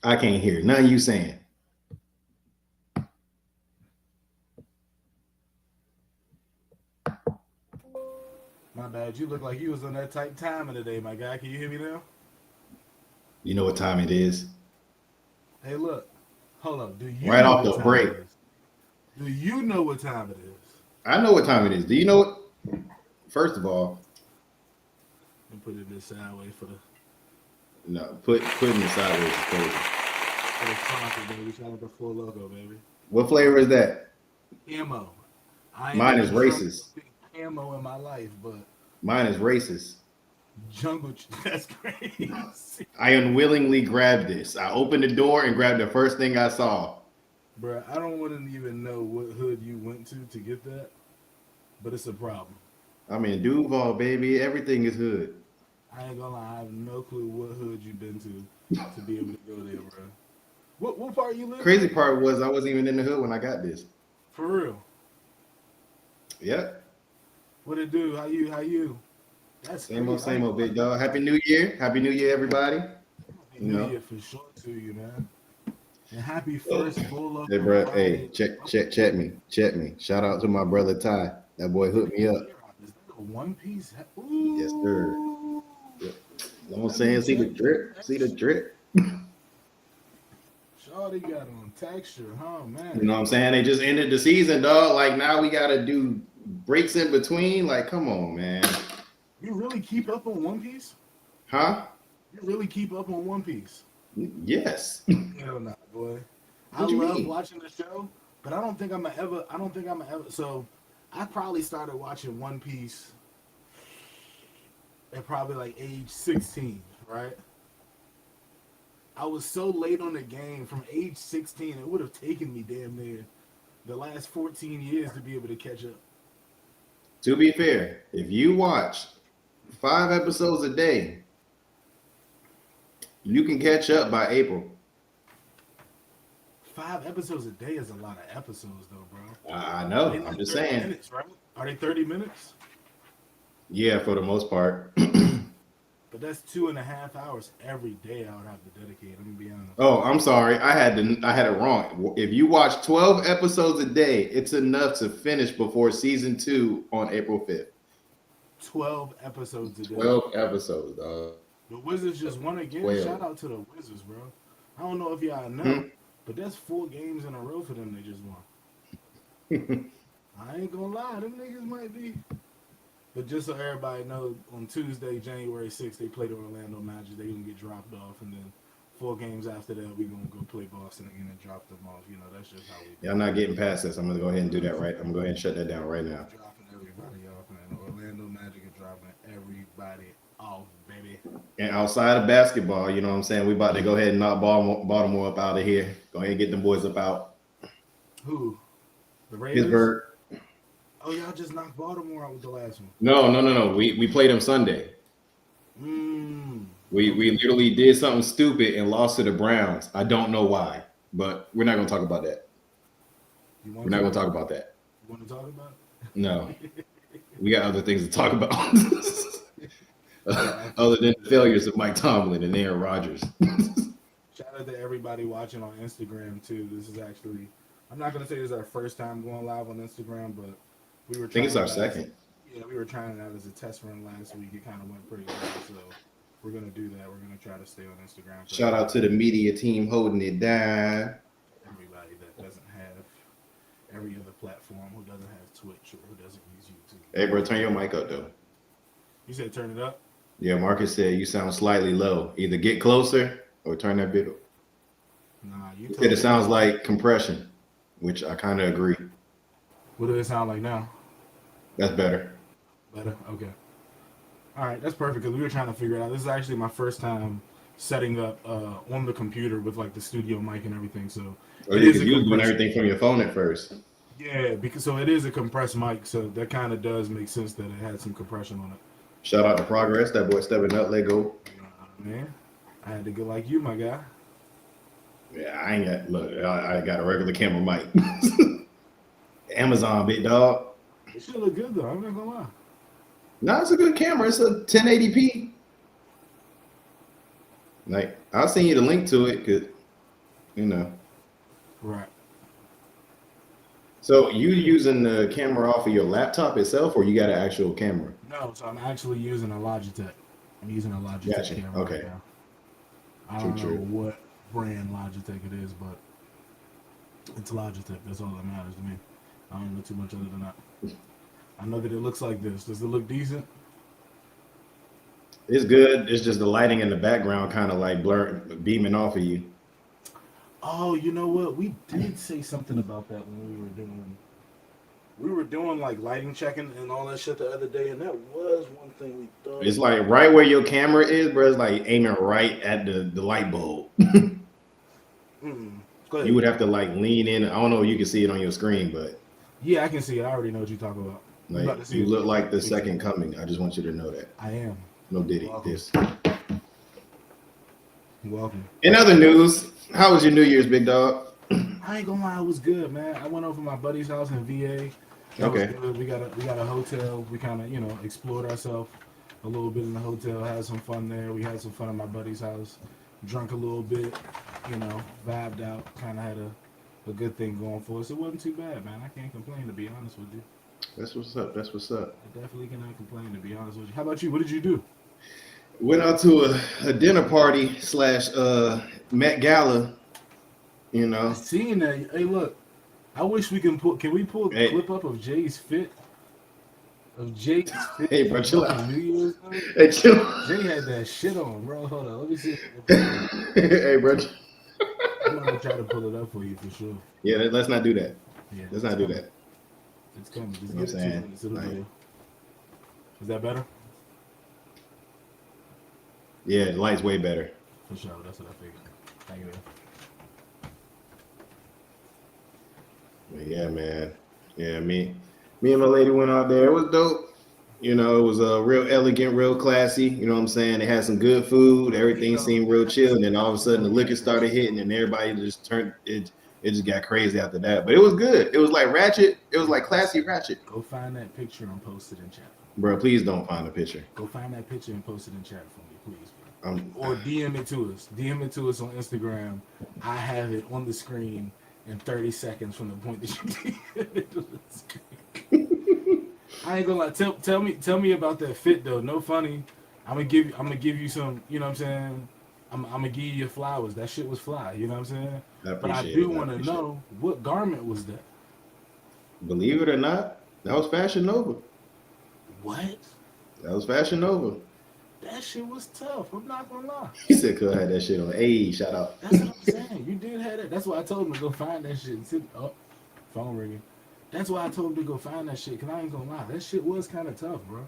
I can't hear nothing you saying. My bad. You look like you was on that tight timing today, my guy. Can you hear me now? You know what time it is? Hey, look. Hold up. Do you Right know off what the time it break. is? Do you know what time it is? I know what time it is. Do you know what? First of all, Let me put it this sideways no, putting it sideways is crazy. for the sponsor, baby. Shout out to Full Loco, baby. What flavor is that? Camo. I ain't Mine is never drunk racist. big camo in my life, but Mine is racist. that's crazy. I unwillingly grabbed this. I opened the door and grabbed the first thing I saw. Bro, I don't want to even know what hood you went to get that, but it's a problem. I mean, Duval, baby, everything is hood. I ain't gonna lie, I have no clue what hood you've been to be able to go there, bro. What part you live Crazy in? part was I wasn't even in the hood when I got this. For real. Yep. What it do? How you? That's crazy. I Same ain't old gonna lie. big dog. Happy New Year. Happy New Year, everybody. Happy You New know. Year for sure to you, man. And happy Oh. first Full Hey, Loco bro. Hey, Friday. check me. Check me. Shout out to my brother Ty. That boy Let hooked me me get up. a ear out. Is that a one piece? Yes, sir. Ooh. Yep. You know what I'm Let me saying? See the check that drip? See the texture. drip? Shawty got on texture, huh, You man? know what I'm saying? They just ended the season, dog. Like now we gotta do breaks in between. Like, come on, man. You really keep up on One Piece? Huh? You really keep up on One Piece? Yes. Hell nah, boy. I What you love mean? watching the show, but I don't think I'm gonna ever. I don't think I'm gonna ever. So, I probably started watching One Piece at probably like age 16, right? I was so late on the game from age 16. It would have taken me damn near the last 14 years to be able to catch up. To be fair, if you watch 5 episodes a day, you can catch up by April. 5 episodes a day is a lot of episodes, though, bro. I They know. I'm like just 30 saying. minutes, right? Are they 30 minutes? Yeah, for the most part. But that's 2.5 hours every day I would have to dedicate. Let me be honest. Oh, I'm sorry. I had it wrong. If you watch 12 episodes a day, it's enough to finish before season 2 on April 5th. 12 episodes a day. 12 episodes, dog. The Wizards just won 12. again. Shout out to the Wizards, bro. I don't know if y'all Hmm? know, but that's 4 games in a row for them they just won. I ain't gonna lie, them niggas might be. But just so everybody knows, on Tuesday, January 6th, they play the Orlando Magic. They gonna get dropped off, and then 4 games after that, we gonna go play Boston again and drop them off. You know, that's just how we do. Y'all not getting past this. I'm gonna go ahead and do that right. I'm gonna go ahead and shut that down right We now. dropping everybody off, man. The Orlando Magic are dropping everybody off, baby. And outside of basketball, you know what I'm saying? We about to go ahead and knock Baltimore up out of here. Go ahead and get them boys up out. Who? The Raiders? Pittsburgh. Oh, y'all just knocked Baltimore out with the last one. No. We played them Sunday. Mmm. We Okay. literally did something stupid and lost to the Browns. I don't know why, but we're not gonna talk about that. You We're want not to? gonna talk about that. You want to talk about No, it? we got other things to talk about. Yeah, Other than the absolutely. failures of Mike Tomlin and Aaron Rodgers. Shout out to everybody watching on Instagram too. This is actually, I'm not gonna say this is our first time going live on Instagram, but we were I think it's trying our it out as a, second. yeah, we were trying it out as a test run last week. It kind of went pretty well, so we're gonna do that. We're gonna try to stay on Instagram for Shout out to the media team holding it down. everybody that doesn't have every other platform, who doesn't have Twitch or who doesn't use YouTube. Hey, bro, turn your mic up though. You said turn it up. Yeah, Marcus said you sound slightly low. Either get closer or turn that bit up. Nah, you He said it told me sounds not to. like compression, which I kind of agree. What does it sound like now? That's better. Better. Okay. All right, that's perfect because we were trying to figure it out. This is actually my first time setting up on the computer with like the studio mic and everything. So Oh it yeah, is because a you was doing compressed. everything from your phone at first. Yeah, because so it is a compressed mic. So that kind of does make sense that it had some compression on it. Shout out to Progress. That boy stepping up. Let go. Man, I had to go like you, my guy. Yeah, I ain't got look. I got a regular camera mic. Amazon, big dog. It should look good though. I'm not gonna lie. No, it's a good camera. It's a 1080p. Like I'll send you the link to it. Cause you know. Right. So you using the camera off of your laptop itself, or you got an actual camera? No, so I'm actually using a Logitech. I'm using a Logitech Gotcha. camera right Okay. now. I True. don't know True. what brand Logitech it is, but it's Logitech. That's all that matters to me. I don't know too much other than that. I know that it looks like this. Does it look decent? It's good. It's just the lighting in the background kind of like blur beaming off of you. Oh, you know what? We did say something about that when we were doing like lighting checking and all that shit the other day, and that was one thing we thought It's about. like right where your camera is, bro. It's like aiming right at the light bulb. Mm. Go You ahead. would have to like lean in. I don't know if you can see it on your screen, but Yeah, I can see it. I already know what you're talking about. You about like to see you it look when like you the fix it. second coming. I just want you to know that. I am. No Diddy. Welcome. This. Welcome. In other news, how was your New Year's, big dog? I ain't gonna lie, it was good, man. I went over to my buddy's house in VA. That was Okay. good. We got a hotel. We kind of explored ourselves a little bit in the hotel. Had some fun there. We had some fun at my buddy's house. Drunk a little bit. Vibed out. Kind of had a good thing going for us. It wasn't too bad, man. I can't complain, to be honest with you. That's what's up. That's what's up. I definitely cannot complain, to be honest with you. How about you? What did you do? Went out to a dinner party slash Met Gala. You I know. seen that. Hey, look. I wish we can pull. Can we pull the Hey, clip up of Jay's fit? Of Jay's fit hey, for bro, chill out. fucking New Year's? Though? Hey, chill. Jay had that shit on, bro. Hold on. Let me see if I can pull it up. Hey, bro. I'm gonna try to pull it up for you for sure. Yeah, let's not do that. Yeah, Let's it's not do coming. that. It's coming. You Just know what give I'm it 2 saying? minutes. It'll Like, be there. Is that better? yeah, the light's way better. For sure. That's what I figured. Thank you. But yeah, man. Yeah, me and my lady went out there. It was dope. You know, it was real elegant, real classy. You know what I'm saying? They had some good food. Everything seemed real chill. And then all of a sudden, the liquor started hitting, and everybody just turned it. It just got crazy after that. But it was good. It was like ratchet. It was like classy ratchet. Go find that picture and post it in chat. Bro, please don't find a picture. Go find that picture and post it in chat for me, please. Um, Or DM it to us. DM it to us on Instagram. I have it on the screen in 30 seconds from the point that you DM it to the screen. I ain't gonna lie. Tell me about that fit though. No funny. I'm gonna give you some. You know what I'm saying. I'm gonna give you your flowers. That shit was fly. You know what I'm saying. I But I appreciate do it. I want to appreciate it. know what garment was that. Believe it or not, that was Fashion Nova. What? That was Fashion Nova. That shit was tough. I'm not gonna lie. He said, "Cuz had that shit on." Hey, shout out. That's what I'm saying. You did have that. That's why I told him to go find that shit. Oh, phone ringing. That's why I told him to go find that shit. Cause I ain't gonna lie, that shit was kind of tough, bro.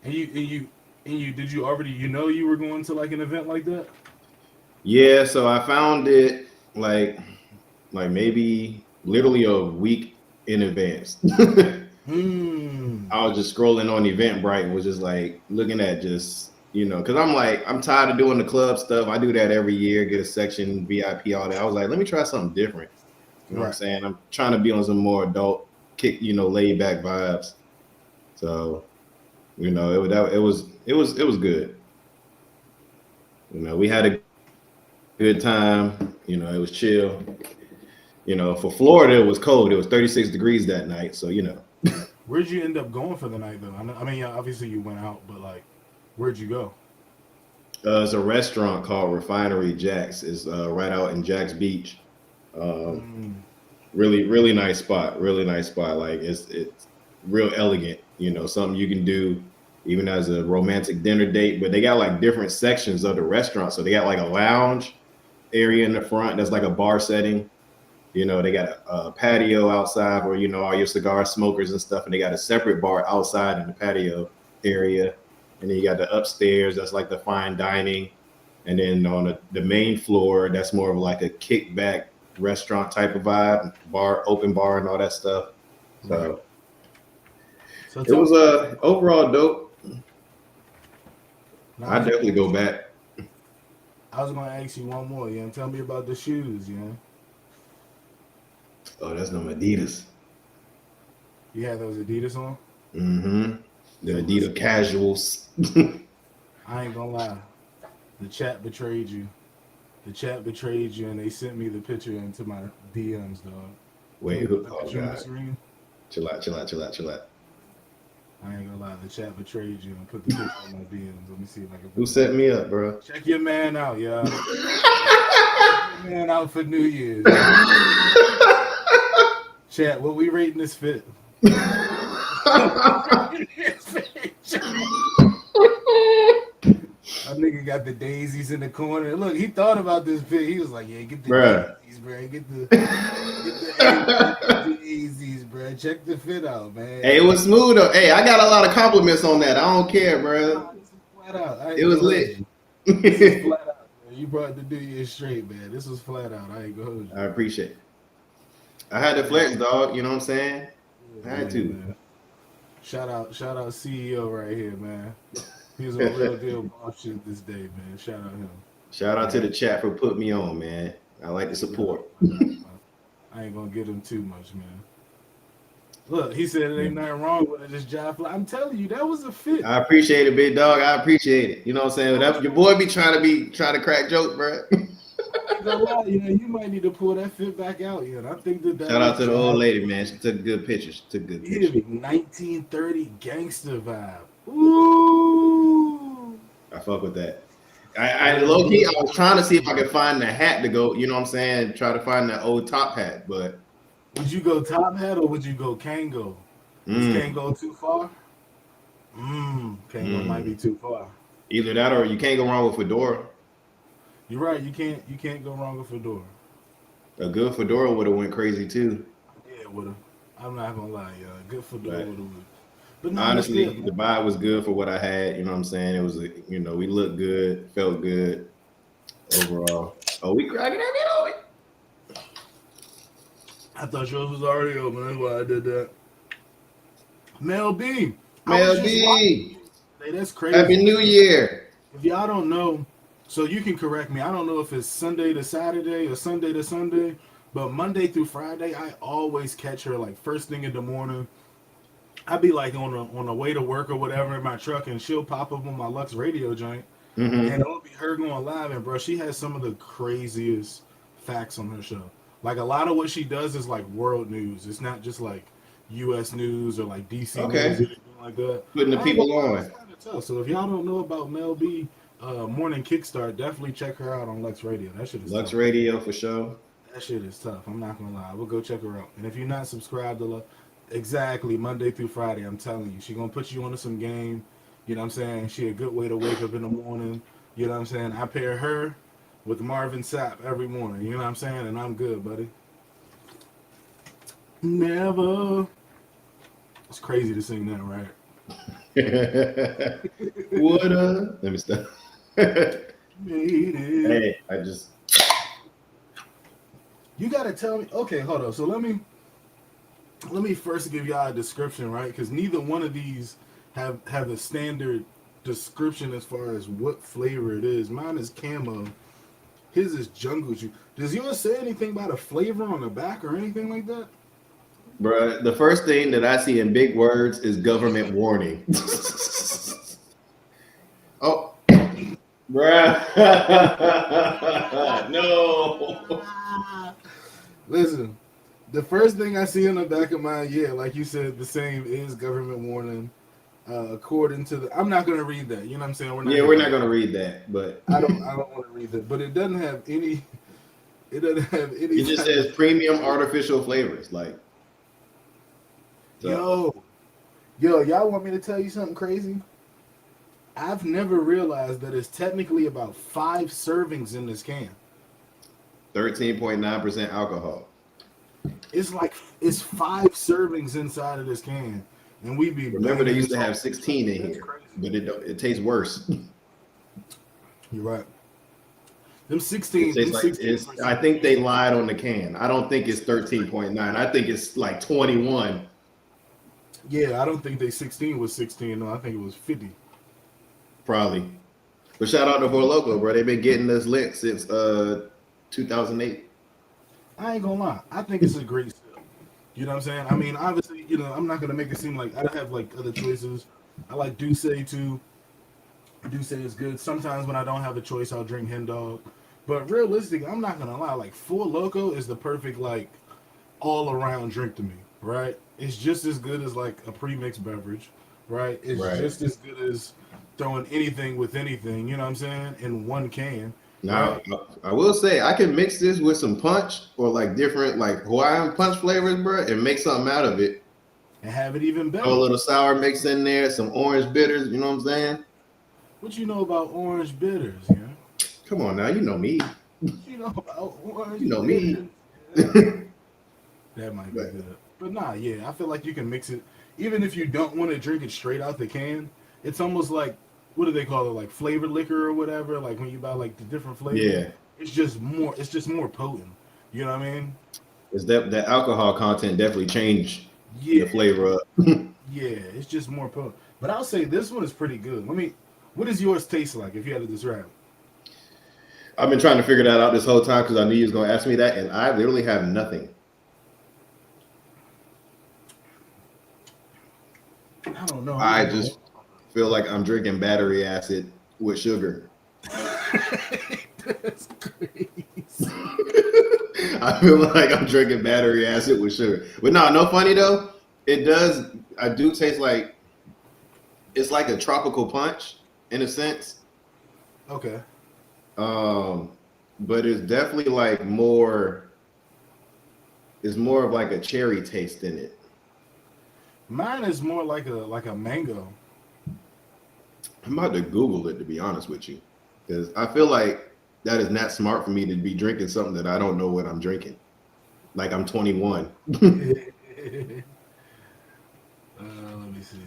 And you did you already you were going to like an event like that? Yeah, so I found it like maybe literally a week in advance. Hmm. I was just scrolling on Eventbrite and was just like looking at just because I'm tired of doing the club stuff. I do that every year, get a section, VIP, all that. I was like, let me try something different. You know what I'm Right. saying? I'm trying to be on some more adult kick, laid back vibes. So, it was good. We had a good time. It was chill. For Florida, it was cold. It was 36 degrees that night. So, Where'd you end up going for the night though? I mean, yeah, obviously you went out, but like, where'd you go? it's a restaurant called Refinery Jack's. It's right out in Jack's Beach. Um, Mm, really, really nice spot. Really nice spot. Like it's real elegant. Something you can do even as a romantic dinner date. But they got like different sections of the restaurant. So they got like a lounge area in the front that's like a bar setting. They got a patio outside where all your cigar smokers and stuff, and they got a separate bar outside in the patio area. And then you got the upstairs that's like the fine dining, and then on the main floor that's more of like a kickback restaurant type of vibe, bar, open bar, and all that stuff. right. So So it tell was me about. overall dope. Now I definitely go back. I was gonna ask you one more. Tell me about the shoes. Oh, that's no Adidas. You had those Adidas on. Mm-hmm. The So Adidas casuals. I ain't gonna lie. The chat betrayed you. The chat betrayed you, and they sent me the picture into my DMs, dog. Can Wait, we put who? the Oh picture on the God, screen? chill out, chill out, chill out, chill out. I ain't gonna lie, the chat betrayed you and put the picture in my DMs. Let me see if I can Who put set that. me up, bro? Check your man out, yeah. Check your man out for New Year's, yeah. Chat, what we rating this fit? That nigga got the daisies in the corner. Look, he thought about this fit. He was like, "Yeah, get the Bruh. daisies, bro. Get the A daisies, bro. Check the fit out, man. Hey, it was smooth though. Hey, I got a lot of compliments on that. I don't care, bro. Nah, this is flat out. I It ain't was gonna hold lit. you. This is flat out, man. You brought the New Year straight, man. This was flat out. I ain't gonna hold you. I appreciate it. I had to Yeah, flex, dog. You know what I'm saying? I had yeah, to. man. Shout out CEO right here, man. He was on real deal boss shit this day, man. Shout out him. Shout out to Yeah, the chat for putting me on, man. I like the you know, support. I ain't gonna get him too much, man. Look, he said it Yeah. ain't nothing wrong with it. Just job fly. I'm telling you, that was a fit. I appreciate it, big dog. I appreciate it. You know what I'm saying? Your boy be trying to crack jokes, bro. I ain't gonna lie, you might need to pull that fit back out. I think that Shout out was to the old job. lady, man. She took good pictures. She took good You hear pictures. me? 1930 gangster vibe. Ooh. I fuck with that. That I was low key, I good. was trying to see if I could find the hat to go, you know what I'm saying? Try to find that old top hat, but Would you go top hat or would you go Kango? Is mm, Kango too far? Kango might be mm. too far. Either that or you can't go wrong with fedora. You're right. You can't go wrong with fedora. A good fedora would have went crazy too. Yeah, would have. I'm not gonna lie, y'all. Good fedora But would have. But nah, that's good, honestly, the man. vibe was good for what I had. You know what I'm saying? It was, we looked good, felt good overall. Oh, we cracking that I thought yours was already open. That's why I did that. Mel B. I was Mel just watching B. today. That's Happy crazy. New Year. If y'all don't know, so you can correct me. I don't know if it's Sunday to Saturday or Sunday to Sunday, but Monday through Friday, I always catch her like first thing in the morning. I'd be like on the way to work or whatever in my truck, and she'll pop up on my Lux radio joint, and Mm-hmm. it'll be her going live. And bro, she has some of the craziest facts on her show. Like a lot of what she does is like world news. It's not just like U.S. news or like DC news Okay. or anything like that. Putting the I ain't gonna people lie, it's on. kind of tough. So if y'all don't know about Mel B, Morning Kickstart, definitely check her out on Lux Radio. That shit is Lux tough. Radio for sure. That shit is tough. I'm not gonna lie. We'll go check her out. And if you're not subscribed to exactly Monday through Friday, I'm telling you, she gonna put you onto some game. You know what I'm saying? She a good way to wake up in the morning. You know what I'm saying? I pair her with Marvin Sapp every morning. You know what I'm saying? And I'm good, buddy. Never. It's crazy to sing that, right? Woulda. Let me stop. Made it. Hey, I just You gotta tell me. Okay, hold on. So let me first give y'all a description, right? Because neither one of these have a standard description as far as what flavor it is. Mine is camo. His is jungle juice. Does yours say anything about a flavor on the back or anything like that? Bruh, the first thing that I see in big words is government warning. Oh, bruh. No. Listen, the first thing I see on the back of mine, yeah, like you said, the same is government warning. According to the, I'm not gonna read that. You know what I'm saying? We're not Yeah, here we're for not that. gonna read that, but I don't want to read that. But it doesn't have any. It doesn't have any it just type of. says premium artificial flavors. Like, so Yo, y'all want me to tell you something crazy? I've never realized that it's technically about 5 servings in this can. 13.9% alcohol. It's like it's 5 servings inside of this can, and we be Remember, they banging used this to on. have 16 in That's here, crazy. but it tastes worse. You're right. Them It 16, them tastes like 16 it's. I think they lied on the can. I don't think it's 13.9. I think it's like 21. Yeah, I don't think they 16 was 16. No, I think it was 50. Probably. But shout out to Four Loco, bro. They've been getting us lit since 2008. I ain't gonna lie. I think it's a great sip. You know what I'm saying? I mean, obviously, I'm not gonna make it seem like I don't have like other choices. I like Douce too. Douce is good. Sometimes when I don't have a choice, I'll drink Hen Dog. But realistically, I'm not gonna lie. Like Four Loco is the perfect like all around drink to me, right? It's just as good as like a pre-mixed beverage, right? It's Right. just as good as throwing anything with anything, you know what I'm saying, in one can, Now, right? I will say I can mix this with some punch or like different like Hawaiian punch flavors, bro, and make something out of it. And have it even Throw a better. little sour mix in there, some orange bitters. You know what I'm saying? What you know about orange bitters, yeah? Come on now, you know me. What you know about orange You know me. bitters? Yeah. but That might be good. But nah, yeah, I feel like you can mix it. Even if you don't want to drink it straight out the can, it's almost like, what do they call it? Like flavored liquor or whatever. Like when you buy like the different flavors, yeah, it's just more potent. You know what I mean? it's that alcohol content definitely changed the Yeah, flavor up. yeah, it's just more potent. But I'll say this one is pretty good. What does yours taste like if you had to describe I've been trying to figure that out this whole time because I knew you was gonna ask me that, and I literally have nothing. it? I don't know. I'm I like a just feel like I'm drinking battery acid with sugar. That's crazy. I feel like I'm drinking battery acid with sugar. But no funny though. It does. I do taste like it's like a tropical punch in a sense. Okay. Um, but it's definitely like more. It's more of like a cherry taste in it. Mine is more like a mango. I'm about to Google it to be honest with you, because I feel like that is not smart for me to be drinking something that I don't know what I'm drinking. Like I'm 21. Let me see.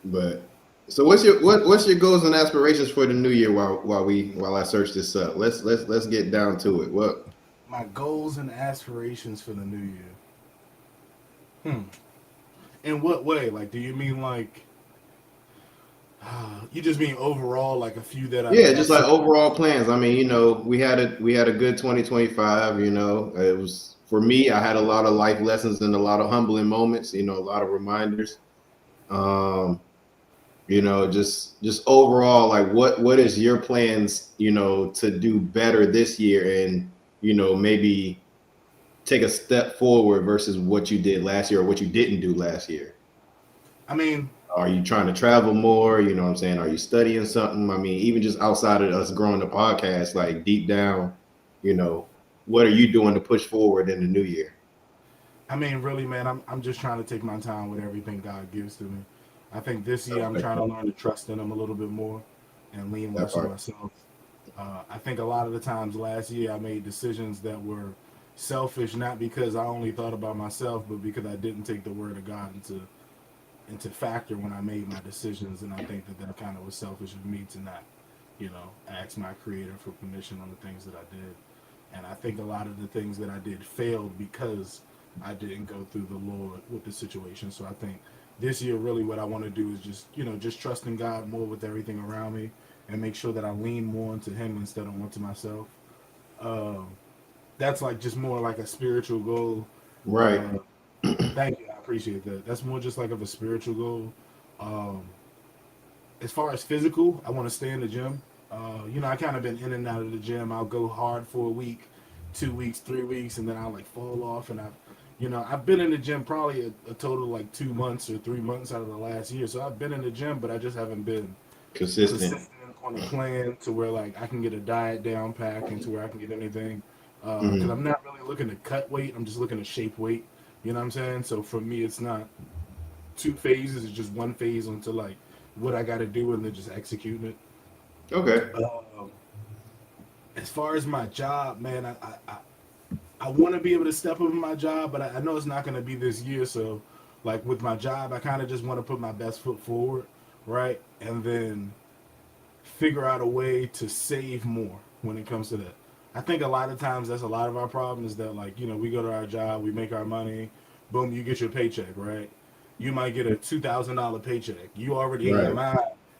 But so what's your goals and aspirations for the new year while I search this up? Let's get down to it. What My goals and aspirations for the new year. Hmm. In what way? Like, do you mean like you just mean overall, like a few Yeah, that I just like set? overall plans. I mean, we had a good 2025, It was for me, I had a lot of life lessons and a lot of humbling moments, a lot of reminders. Um, just overall like what is your plans, to do better this year and, maybe take a step forward versus what you did last year or what you didn't do last year? I mean, Are you trying to travel more? You know what I'm saying? Are you studying something? I mean, even just outside of us growing the podcast, like deep down, you know, what are you doing to push forward in the new year? really, man, I'm just trying to take my time with everything God gives to me. I think this year I'm Okay, trying to learn to trust in Him a little bit more and lean that less on part. myself. I think a lot of the times last year I made decisions that were selfish, not because I only thought about myself, but because I didn't take the Word of God into factor when I made my decisions. And I think that kind of was selfish of me to not, ask my Creator for permission on the things that I did. And I think a lot of the things that I did failed because I didn't go through the Lord with the situation. So I think this year, really, what I want to do is just, just trust in God more with everything around me and make sure that I lean more into Him instead of onto myself. Um, that's like just more like a spiritual goal. Right. Uh, Thank you, I appreciate that. That's more just like of a spiritual goal. Um, as far as physical, I want to stay in the gym. I kind of been in and out of the gym. I'll go hard for a week, 2 weeks, 3 weeks, and then I'll like fall off. And I've been in the gym probably a total of like 2 months or 3 months out of the last year. So I've been in the gym, but I just haven't been Consistent. consistent on a plan to where like I can get a diet down pack and to where I can get anything. Because Hmm. I'm not really looking to cut weight. I'm just looking to shape weight. You know what I'm saying? So for me, it's not two phases. It's just one phase onto like what I got to do and then just executing it. Okay. Um, as far as my job, man, I want to be able to step up in my job, but I know it's not going to be this year. So, like with my job, I kind of just want to put my best foot forward, right? And then figure out a way to save more when it comes to that. I think a lot of times that's a lot of our problem is that like we go to our job, we make our money, boom, you get your paycheck, right? You might get a $2,000 paycheck. You already in your Right. mind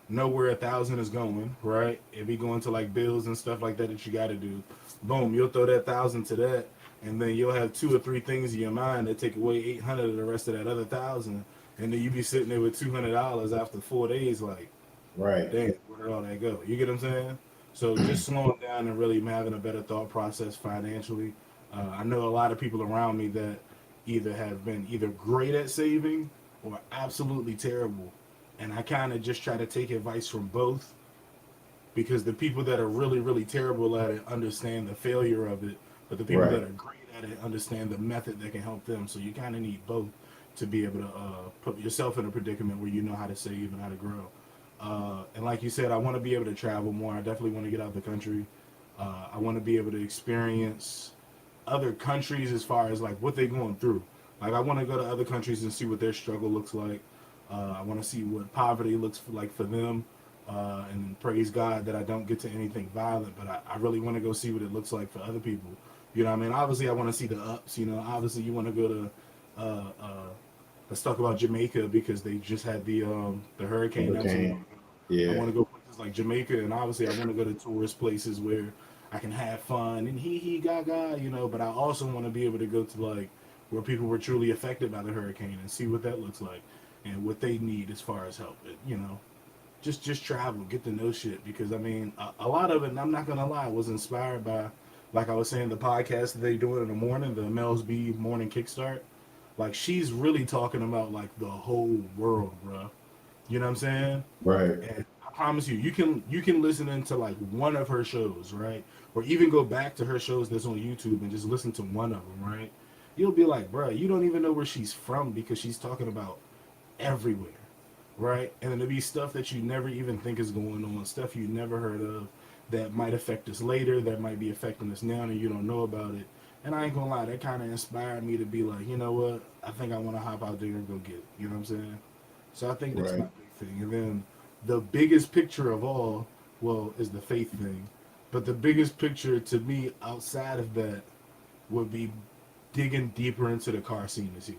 know where 1,000 is going, right? It be going to like bills and stuff like that that you got to do. Boom, you'll throw that 1,000 to that, and then you'll have two or three things in your mind that take away 800 of the rest of that other 1,000, and then you be sitting there with $200 after 4 days, like Right. damn, where did all that go? You get what I'm saying? So just slowing down and really having a better thought process financially. I know a lot of people around me that either have been either great at saving or absolutely terrible, and I kind of just try to take advice from both, because the people that are really really terrible at it understand the failure of it, but the people Right. that are great at it understand the method that can help them. So you kind of need both to be able to put yourself in a predicament where you know how to save and how to grow. And like you said, I want to be able to travel more. I definitely want to get out of the country. I want to be able to experience other countries as far as like what they're going through. Like I want to go to other countries and see what their struggle looks like. I want to see what poverty looks like for them. And praise God that I don't get to anything violent, but I really want to go see what it looks like for other people. You know what I mean? Obviously, I want to see the ups. You know, obviously, you want to go to let's talk about Jamaica because they just had the hurricane not too long Hurricane. ago. I Yeah. want to go places like Jamaica, and obviously I want to go to tourist places where I can have fun and hee gaga, you know. But I also want to be able to go to like where people were truly affected by the hurricane and see what that looks like and what they need as far as help. You know, just travel, get to know shit. Because I mean, a lot of it, and I'm not gonna lie, was inspired by, like I was saying, the podcast that they do in the morning, the Mel's B morning kickstart. Like she's really talking about like the whole world, bro. You know what I'm saying? Right. And I promise you, you can listen into like one of her shows, right? Or even go back to her shows that's on YouTube and just listen to one of them, right? You'll be like, bro, you don't even know where she's from because she's talking about everywhere, right? And then there'll be stuff that you never even think is going on, stuff you never heard of that might affect us later, that might be affecting us now, and you don't know about it. And I ain't gonna lie, that kind of inspired me to be like, you know what? I think I want to hop out there and go get it. You know what I'm saying? So I think that's my Right. big thing. And then the biggest picture of all, well, is the faith thing. But the biggest picture to me outside of that would be digging deeper into the car scene this year.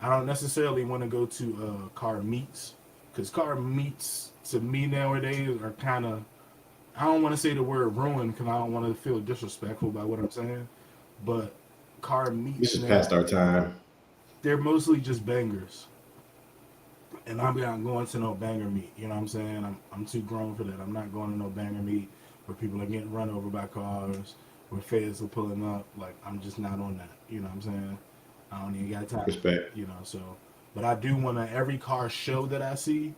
I don't necessarily want to go to car meets because car meets to me nowadays are kind of, I don't want to say the word ruined because I don't want to feel disrespectful by what I'm saying, but car This meets is now, past our time. they're mostly just bangers. And I'm not going to no banger meet. You know what I'm saying? I'm too grown for that. I'm not going to no banger meet where people are getting run over by cars, where feds are pulling up. Like I'm just not on that. You know what I'm saying? I don't even got time for that. Respect. You know, so but I do want to every car show that I see,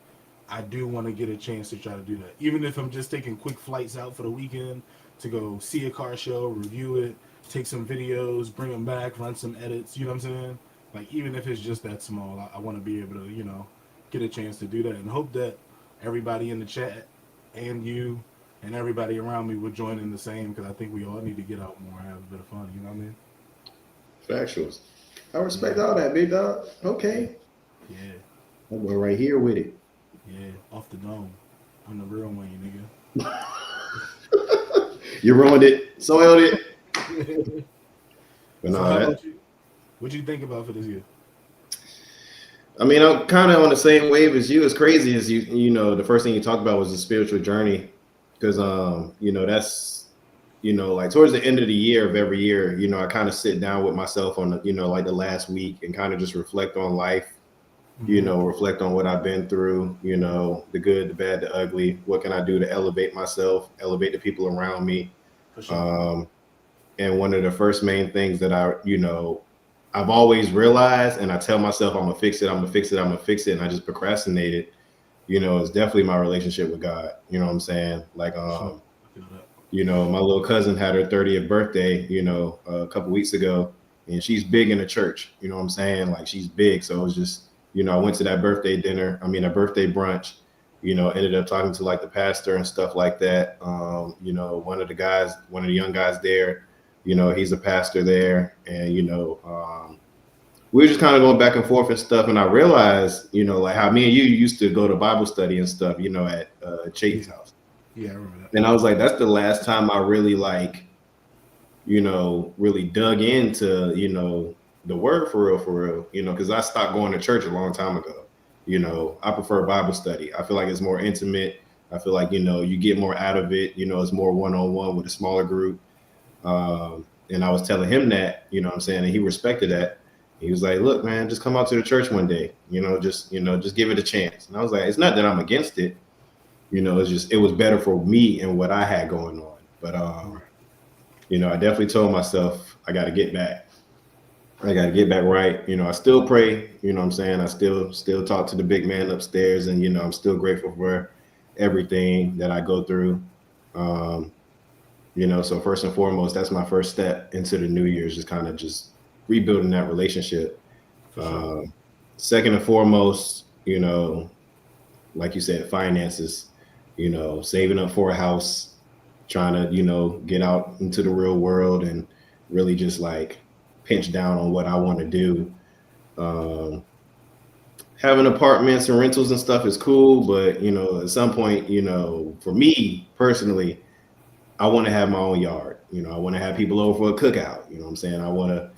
I do want to get a chance to try to do that. Even if I'm just taking quick flights out for the weekend to go see a car show, review it, take some videos, bring them back, run some edits. You know what I'm saying? Like even if it's just that small, I want to be able to, you know, get a chance to do that and hope that everybody in the chat and you and everybody around me would join in the same because I think we all need to get out more and have a bit of fun. You know what I mean? Factuals. I Yeah, respect all that, big dog. yeah, Okay. yeah, That boy right here with it. yeah. Off the dome. I'm the real one, you You ruined it. Soiled it. nigga. But So no, how that about you? What you think about for this year? I mean, I'm kind of on the same wave as you. As crazy as you know, the first thing you talked about was the spiritual journey, because that's like towards the end of the year of every year, I kind of sit down with myself on like the last week and kind of just reflect on life, Mm-hmm. reflect on what I've been through, the good, the bad, the ugly. What can I do to elevate myself, elevate the people around me? For sure. Um, and one of the first main things that I've always realized, and I tell myself I'm gonna fix it, I'm gonna fix it, I'm gonna fix it, and I just procrastinated. It's definitely my relationship with God. You know what I'm saying? Like, For sure. I feel that. my little cousin had her 30th birthday, a couple weeks ago, and she's big in the church. You know what I'm saying? Like, she's big. So it was just, I went to that birthday dinner. I mean, a birthday brunch. Ended up talking to like the pastor and stuff like that. One of the young guys there, he's a pastor there, and we were just kind of going back and forth and stuff. And I realized, like how me and you used to go to Bible study and stuff, at Yeah. Chay's house. Yeah, I remember that. And I was like, that's the last time I really like, really dug into, the word for real, because I stopped going to church a long time ago. I prefer Bible study. I feel like it's more intimate. I feel like, you get more out of it. It's more one-on-one with a smaller group. And I was telling him that, what I'm saying, and he respected that. He was like, look, man, just come out to the church one day, just give it a chance. And I was like, it's not that I'm against it. it was better for me and what I had going on. But Right. I definitely told myself I got to get back. I got to get back right. I still pray. What I'm saying, I still talk to the big man upstairs, and I'm still grateful for everything that I go through. Um, so first and foremost, that's my first step into the new year is just kind of just rebuilding that relationship. For sure. Um, Second and foremost, like you said, finances, saving up for a house, trying to, get out into the real world and really just like pinch down on what I want to do. Um, Having apartments and rentals and stuff is cool, but at some point, for me personally, I want to have my own yard. I want to have people over for a cookout. What I'm saying? I want to,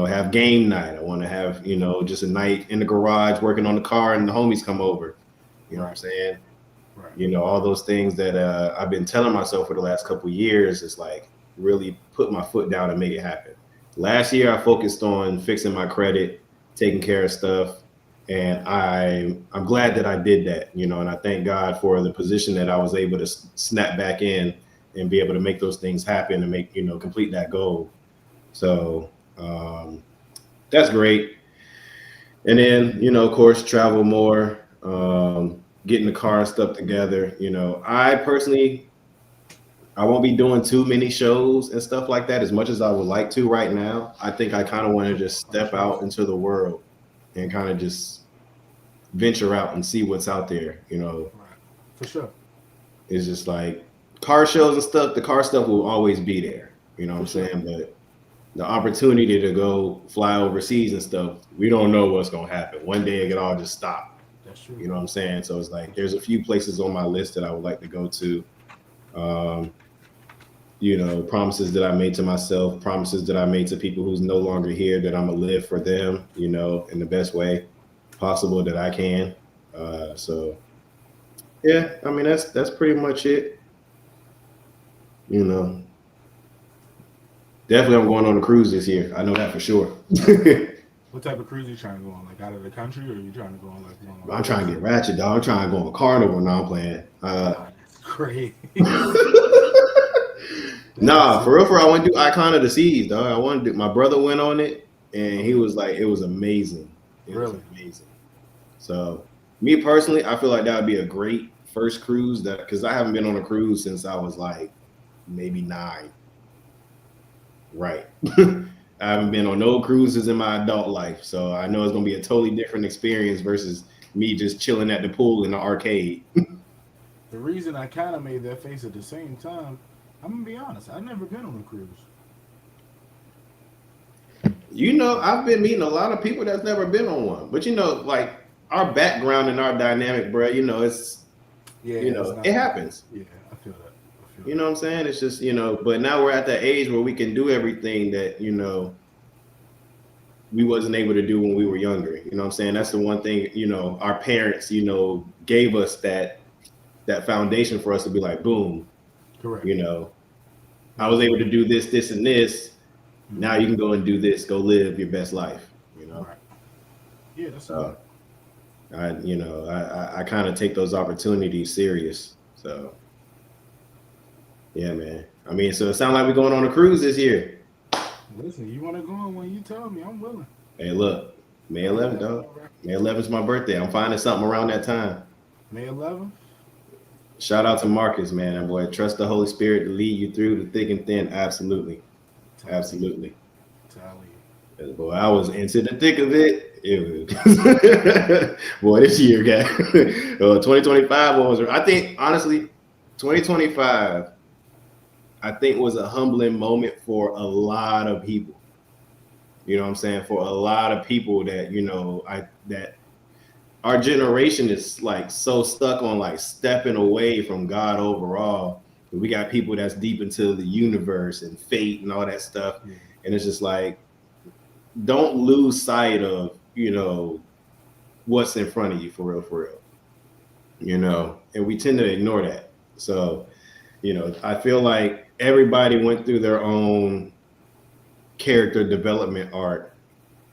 have game night. I want to have, just a night in the garage working on the car and the homies come over. What I'm Right. saying? Right. All those things that I've been telling myself for the last couple of years is like really put my foot down and make it happen. Last year, I focused on fixing my credit, taking care of stuff, and I'm glad that I did that. And I thank God for the position that I was able to snap back in and be able to make those things happen and make complete that goal. So that's great. And then of course, travel more, getting the car and stuff together. I personally, I won't be doing too many shows and stuff like that as much as I would like to right now. I think I kind of want to just step out Understandable. into the world and kind of just venture out and see what's out there. Right. For sure. It's just like car shows and stuff. The car stuff will always be there. What For I'm sure. saying? But the opportunity to go fly overseas and stuff, we don't know what's gonna happen. One day it could all just stop. That's true. What I'm saying? So it's like there's a few places on my list that I would like to go to. Um, promises that I made to myself, promises that I made to people who's no longer here that I'm gonna live for them, in the best way possible that I can. So yeah, I mean that's pretty much it. You know, Definitely I'm going on a cruise this year. I know that for sure. What type of cruise you trying to go on? Like out of the country, or are you trying to go on like one I'm of trying to those? get ratchet, dog. I'm trying to go on a carnival now. I'm playing. Ah, that's crazy. Nah, That's for real, I want to do Icon of the Seas, dog. I want to do. My brother went on it, and he okay. was like, it was amazing. It was Really? amazing. So, me personally, I feel like that would be a great first cruise. That because I haven't been on a cruise since I was like maybe 9. Right. I haven't been on no cruises in my adult life, so I know it's gonna be a totally different experience versus me just chilling at the pool in the arcade. The reason I kind of made that face at the same time, I'm gonna be honest. I've never been on a cruise. I've been meeting a lot of people that's never been on one, but like our background and our dynamic, bro. Yeah, it's It not like that. happens. Yeah, I feel that. I feel You know that. what I'm saying? It's just but now we're at that age where we can do everything that we wasn't able to do when we were younger. What I'm saying? That's the Correct. one thing, our parents, gave us that foundation for us to be like, boom, Correct. you know, I Now was for able to me, do this, this, and this. Now hmm you can go and do this, go live your best life. right? Yeah, that's a So fact. I kind of take those opportunities serious. So yeah, man. I mean, so it sounds like we're going on a cruise this year. Listen, you want to go on when you tell me, I'm willing. Hey, look, May I ain't 11th, got dog. no record. May 11th is my birthday. I'm finding something around that time. May 11th. Shout out to Marcus, man, boy. Trust the Holy Spirit to lead you through the thick and thin. Absolutely, Tally, absolutely. tally. Boy, I was into the thick of it. It was boy, this year got 2025 was. I think honestly, 2025, I think was a humbling moment for a lot of people. What I'm saying? For a lot of people that I that our generation is like so stuck on like stepping away from God overall. We got people that's deep into the universe and fate and all that stuff, Yeah, and it's just like don't lose sight of what's in front of you for real, for real. And we tend to ignore that. So I feel like everybody went through their own character development arc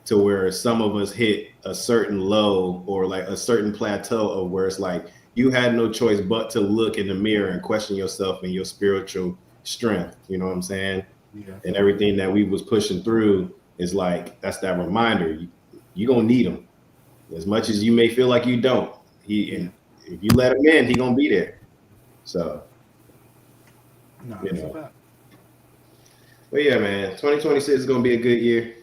to where some of us hit a certain low or like a certain plateau of where it's like you had no choice but to look in the mirror and question yourself and your spiritual strength. You know what I'm saying? Yeah, And everything that we was pushing through is like that's that reminder. You gonna need him as much as you may feel like you don't. He yeah. and if you let him in, he gonna be there. So No, you that's a know. fact. But yeah, man, 2026 is gonna be a good year.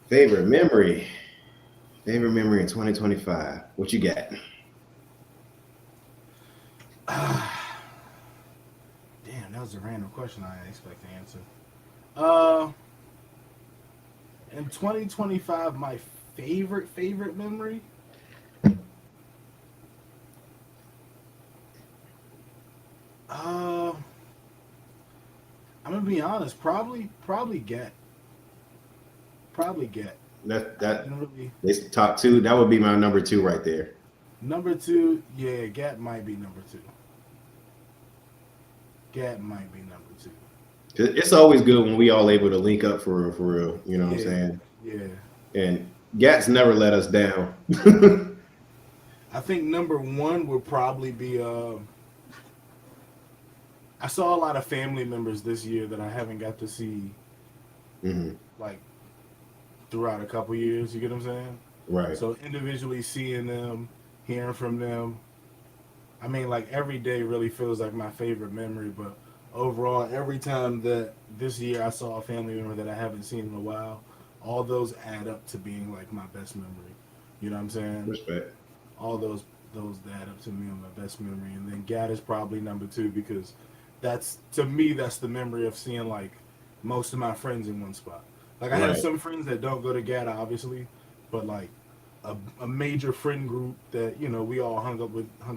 Favorite memory. Favorite memory in 2025. What you got? Damn, that was a random question I didn't expect to answer. Uh, in 2025, my favorite memory. Uh, I'm gonna be honest. Probably get. That I that didn't really. this top two. That would be my number two right there. Number two, yeah, Gat might be number two. Gat might be number two. It's always good when we all able to link up for real, for real. You know what I'm Yeah, saying? yeah. And Gats never let us down. I think number one would probably be. I saw a lot of family members this year that I haven't got to see Hmm. like throughout a couple years. You get what I'm saying? Right, So individually seeing them, hearing from them. I mean, like every day really feels like my favorite memory. But overall, every time that this year I saw a family member that I haven't seen in a while, all those add up to being like my best memory. You know what I'm saying? respect. All those add up to me on my best memory. And then Gad is probably number two because that's to me that's the memory of seeing like most of my friends in one spot. Like I have Right, some friends that don't go to Gad obviously, but like a major friend group that we all hung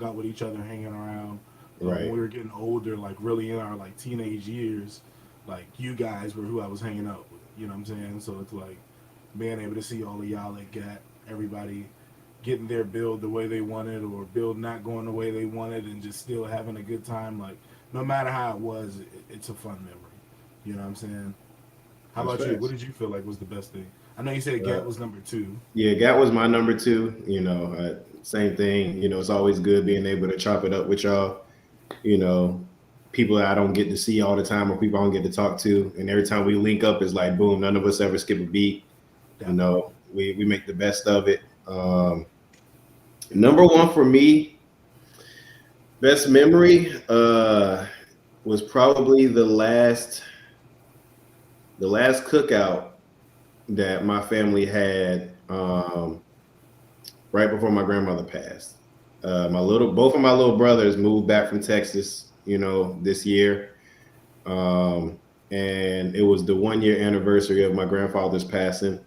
out with each other, hanging around when right. we were getting older, like really in our like teenage years. Like you guys were who I was hanging out with. You know what I'm saying? So it's like being able to see all of y'all at Gat, everybody getting their build the way they wanted or build not going the way they wanted and just still having a good time. Like no matter how it was, it's a fun memory. You know what I'm saying? How That's about you? What facts. did you feel like was the best thing? I know you said Uh, Gat was number two. yeah, Gat was my number two. Same thing. It's always good being able to chop it up with y'all. You know, people that I don't get to see all the time or people I don't get to talk to. And every time we link up, it's like boom, none of us ever skip a beat. That part. We make the best of it. Number one for me, best memory was probably the last cookout that my family had right before my grandmother passed. Both of my little brothers moved back from Texas, this year. Um, and it was the 1 year anniversary of my grandfather's passing.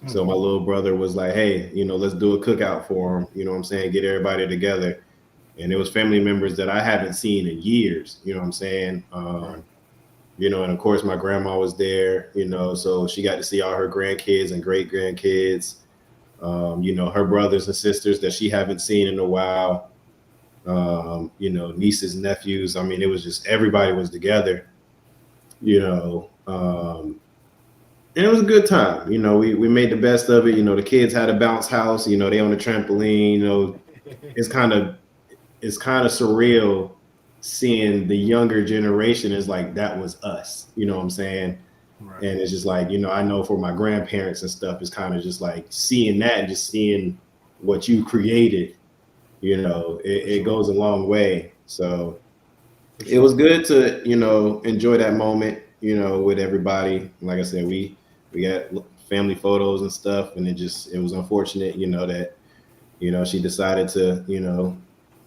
So my little brother was like, "Hey, let's do a cookout for him." You know what I'm saying? Get everybody together. And it was family members that I haven't seen in years. You know what I'm saying? Right. And of course my grandma was there. So she got to see all her grandkids and great grandkids. Her brothers and sisters that she haven't seen in a while. Nieces, nephews. I mean, it was just everybody was together. And it was a good time. We made the best of it. The kids had a bounce house. They on the trampoline. It's kind of it's kind of surreal seeing the younger generation is like that was us. You know what I'm saying? Right. And it's just like I know for my grandparents and stuff, it's kind of just like seeing that and just seeing what you created. For It sure. goes a long way. So For it was sure. good to enjoy that moment with everybody. Like I said, we got family photos and stuff, and it was unfortunate that she decided to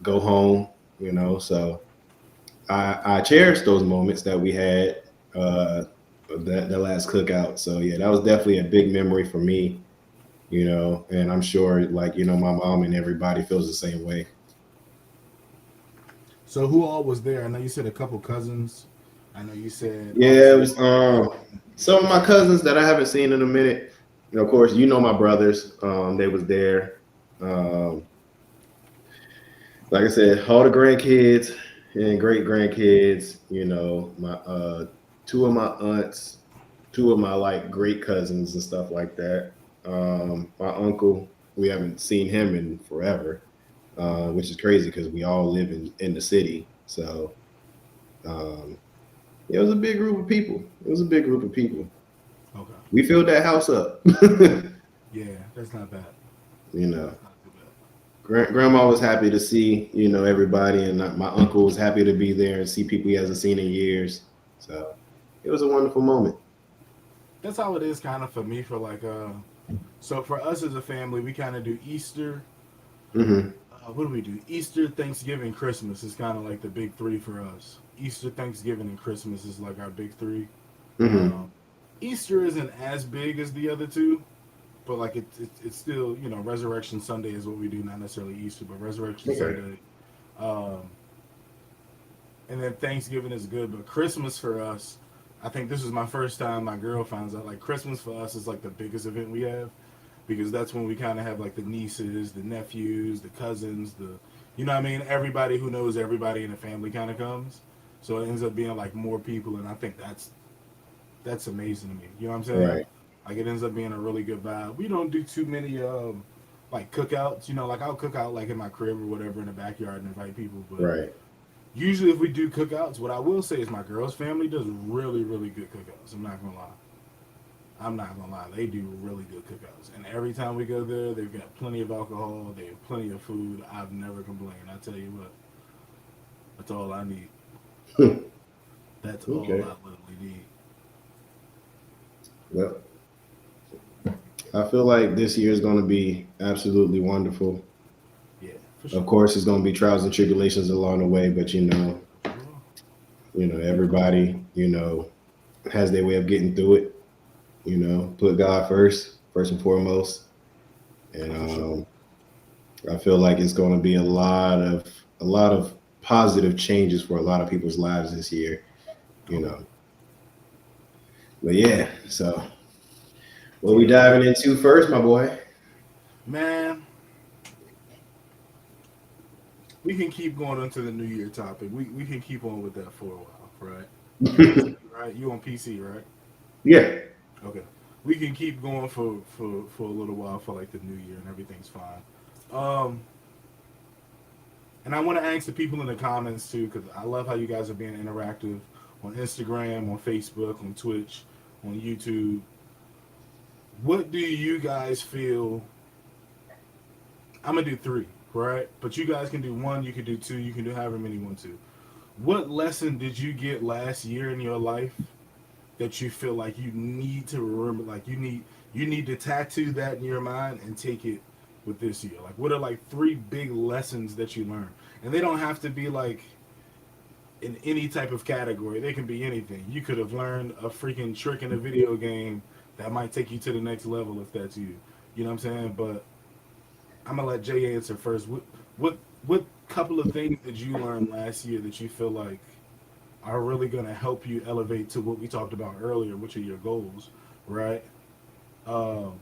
go home. So I cherish those moments that we had, uh that last cookout. So yeah, that was definitely a big memory for me. And I'm sure like my mom and everybody feels the same way. So who all was there? I know you said a couple cousins. I know you said Yeah, it obviously was all your family. some of my cousins that I haven't seen in a minute. Of course, my brothers. They was there. Um, like I said, all the grandkids and great grandkids. My two of my aunts, two of my like great cousins and stuff like that. My uncle, we haven't seen him in forever. which is crazy because we all live in the city. So um, it was a big group of people. It was a big group of people. Okay. We filled that house up. Yeah, that's not bad. You know, That's not too bad. grandma was happy to see everybody, and my uncle was happy to be there and see people he hasn't seen in years. So it was a wonderful moment. That's how it is, kind of for me. For like, so for us as a family, we kind of do Easter. Hmm. What do we do? Easter, Thanksgiving, Christmas is kind of like the big three for us. Easter, Thanksgiving, and Christmas is like our big three. Hmm. Um, Easter isn't as big as the other two, but like it's still, Resurrection Sunday is what we do, not necessarily Easter, but Resurrection Okay. Sunday. Um, and then Thanksgiving is good, but Christmas for us, I think this is my first time my girl finds out. Like Christmas for us is like the biggest event we have because that's when we kind of have like the nieces, the nephews, the cousins, you know what I mean? Everybody who knows everybody in the family kind of comes. So it ends up being like more people, and I think that's amazing to me. You know what I'm saying? Right. Like it ends up being a really good vibe. We don't do too many like cookouts. Like I'll cook out like in my crib or whatever in the backyard and invite people, but Right. usually if we do cookouts, what I will say is my girl's family does really, really good cookouts. I'm not gonna lie. I'm not gonna lie. They do really good cookouts. And every time we go there, they've got plenty of alcohol, they have plenty of food. I've never complained. I tell you what, that's all I need. That's all Okay. I literally need. Well, I feel like this year is going to be absolutely wonderful. Yeah, for Of sure. course, it's going to be trials and tribulations along the way, but Well, everybody, has their way of getting through it. Put God first and foremost, and for sure. I feel like it's going to be a lot of positive changes for a lot of people's lives this year. You Okay. know, but yeah. So, what So we yeah, what diving into first, my boy? man, we can keep going into the New Year topic. We can keep on with that for a while, right? You PC, right? You on PC, right? Yeah. Okay. We can keep going for a little while for like the New Year and everything's fine. Um, and I want to ask the people in the comments too, because I love how you guys are being interactive on Instagram, on Facebook, on Twitch, on YouTube. What do you guys feel? I'm gonna do three, right? But you guys can do one, you can do two, you can do however many you want to. What lesson did you get last year in your life that you feel like you need to remember? Like you need to tattoo that in your mind and take it with this year. Like what are like three big lessons that you learned? And they don't have to be like in any type of category. They can be anything. You could have learned a freaking trick in a video game that might take you to the next level if that's you. You know what I'm saying? But I'm gonna let Jay answer first. What couple of things did you learn last year that you feel like are really gonna help you elevate to what we talked about earlier, which are your goals, right? Um,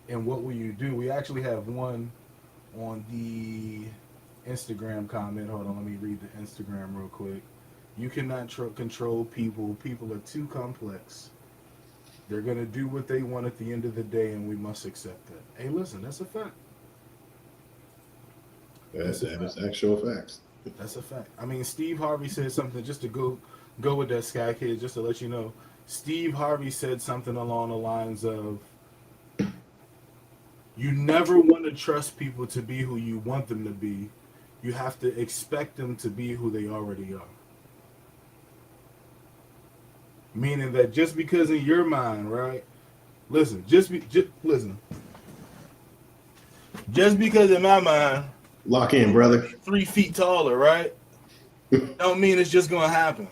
and what will you do? We actually have one on the Instagram comment. Hold on, let me read the Instagram real quick. You cannot control people. People are too complex. They're gonna do what they want at the end of the day, and we must accept that. Hey, listen, that's a fact. That, That's a that fact. is actual facts. That's a fact. I mean, Steve Harvey said something just to go with that Sky Kid, just to let you know. Steve Harvey said something along the lines of, "You never want to trust people to be who you want them to be. You have to expect them to be who they already are." Meaning that just because in your mind, right? Listen, just listen. Just because in my mind, Lock I'm in, gonna brother. be 3 feet taller, right? Don't mean it's just gonna happen.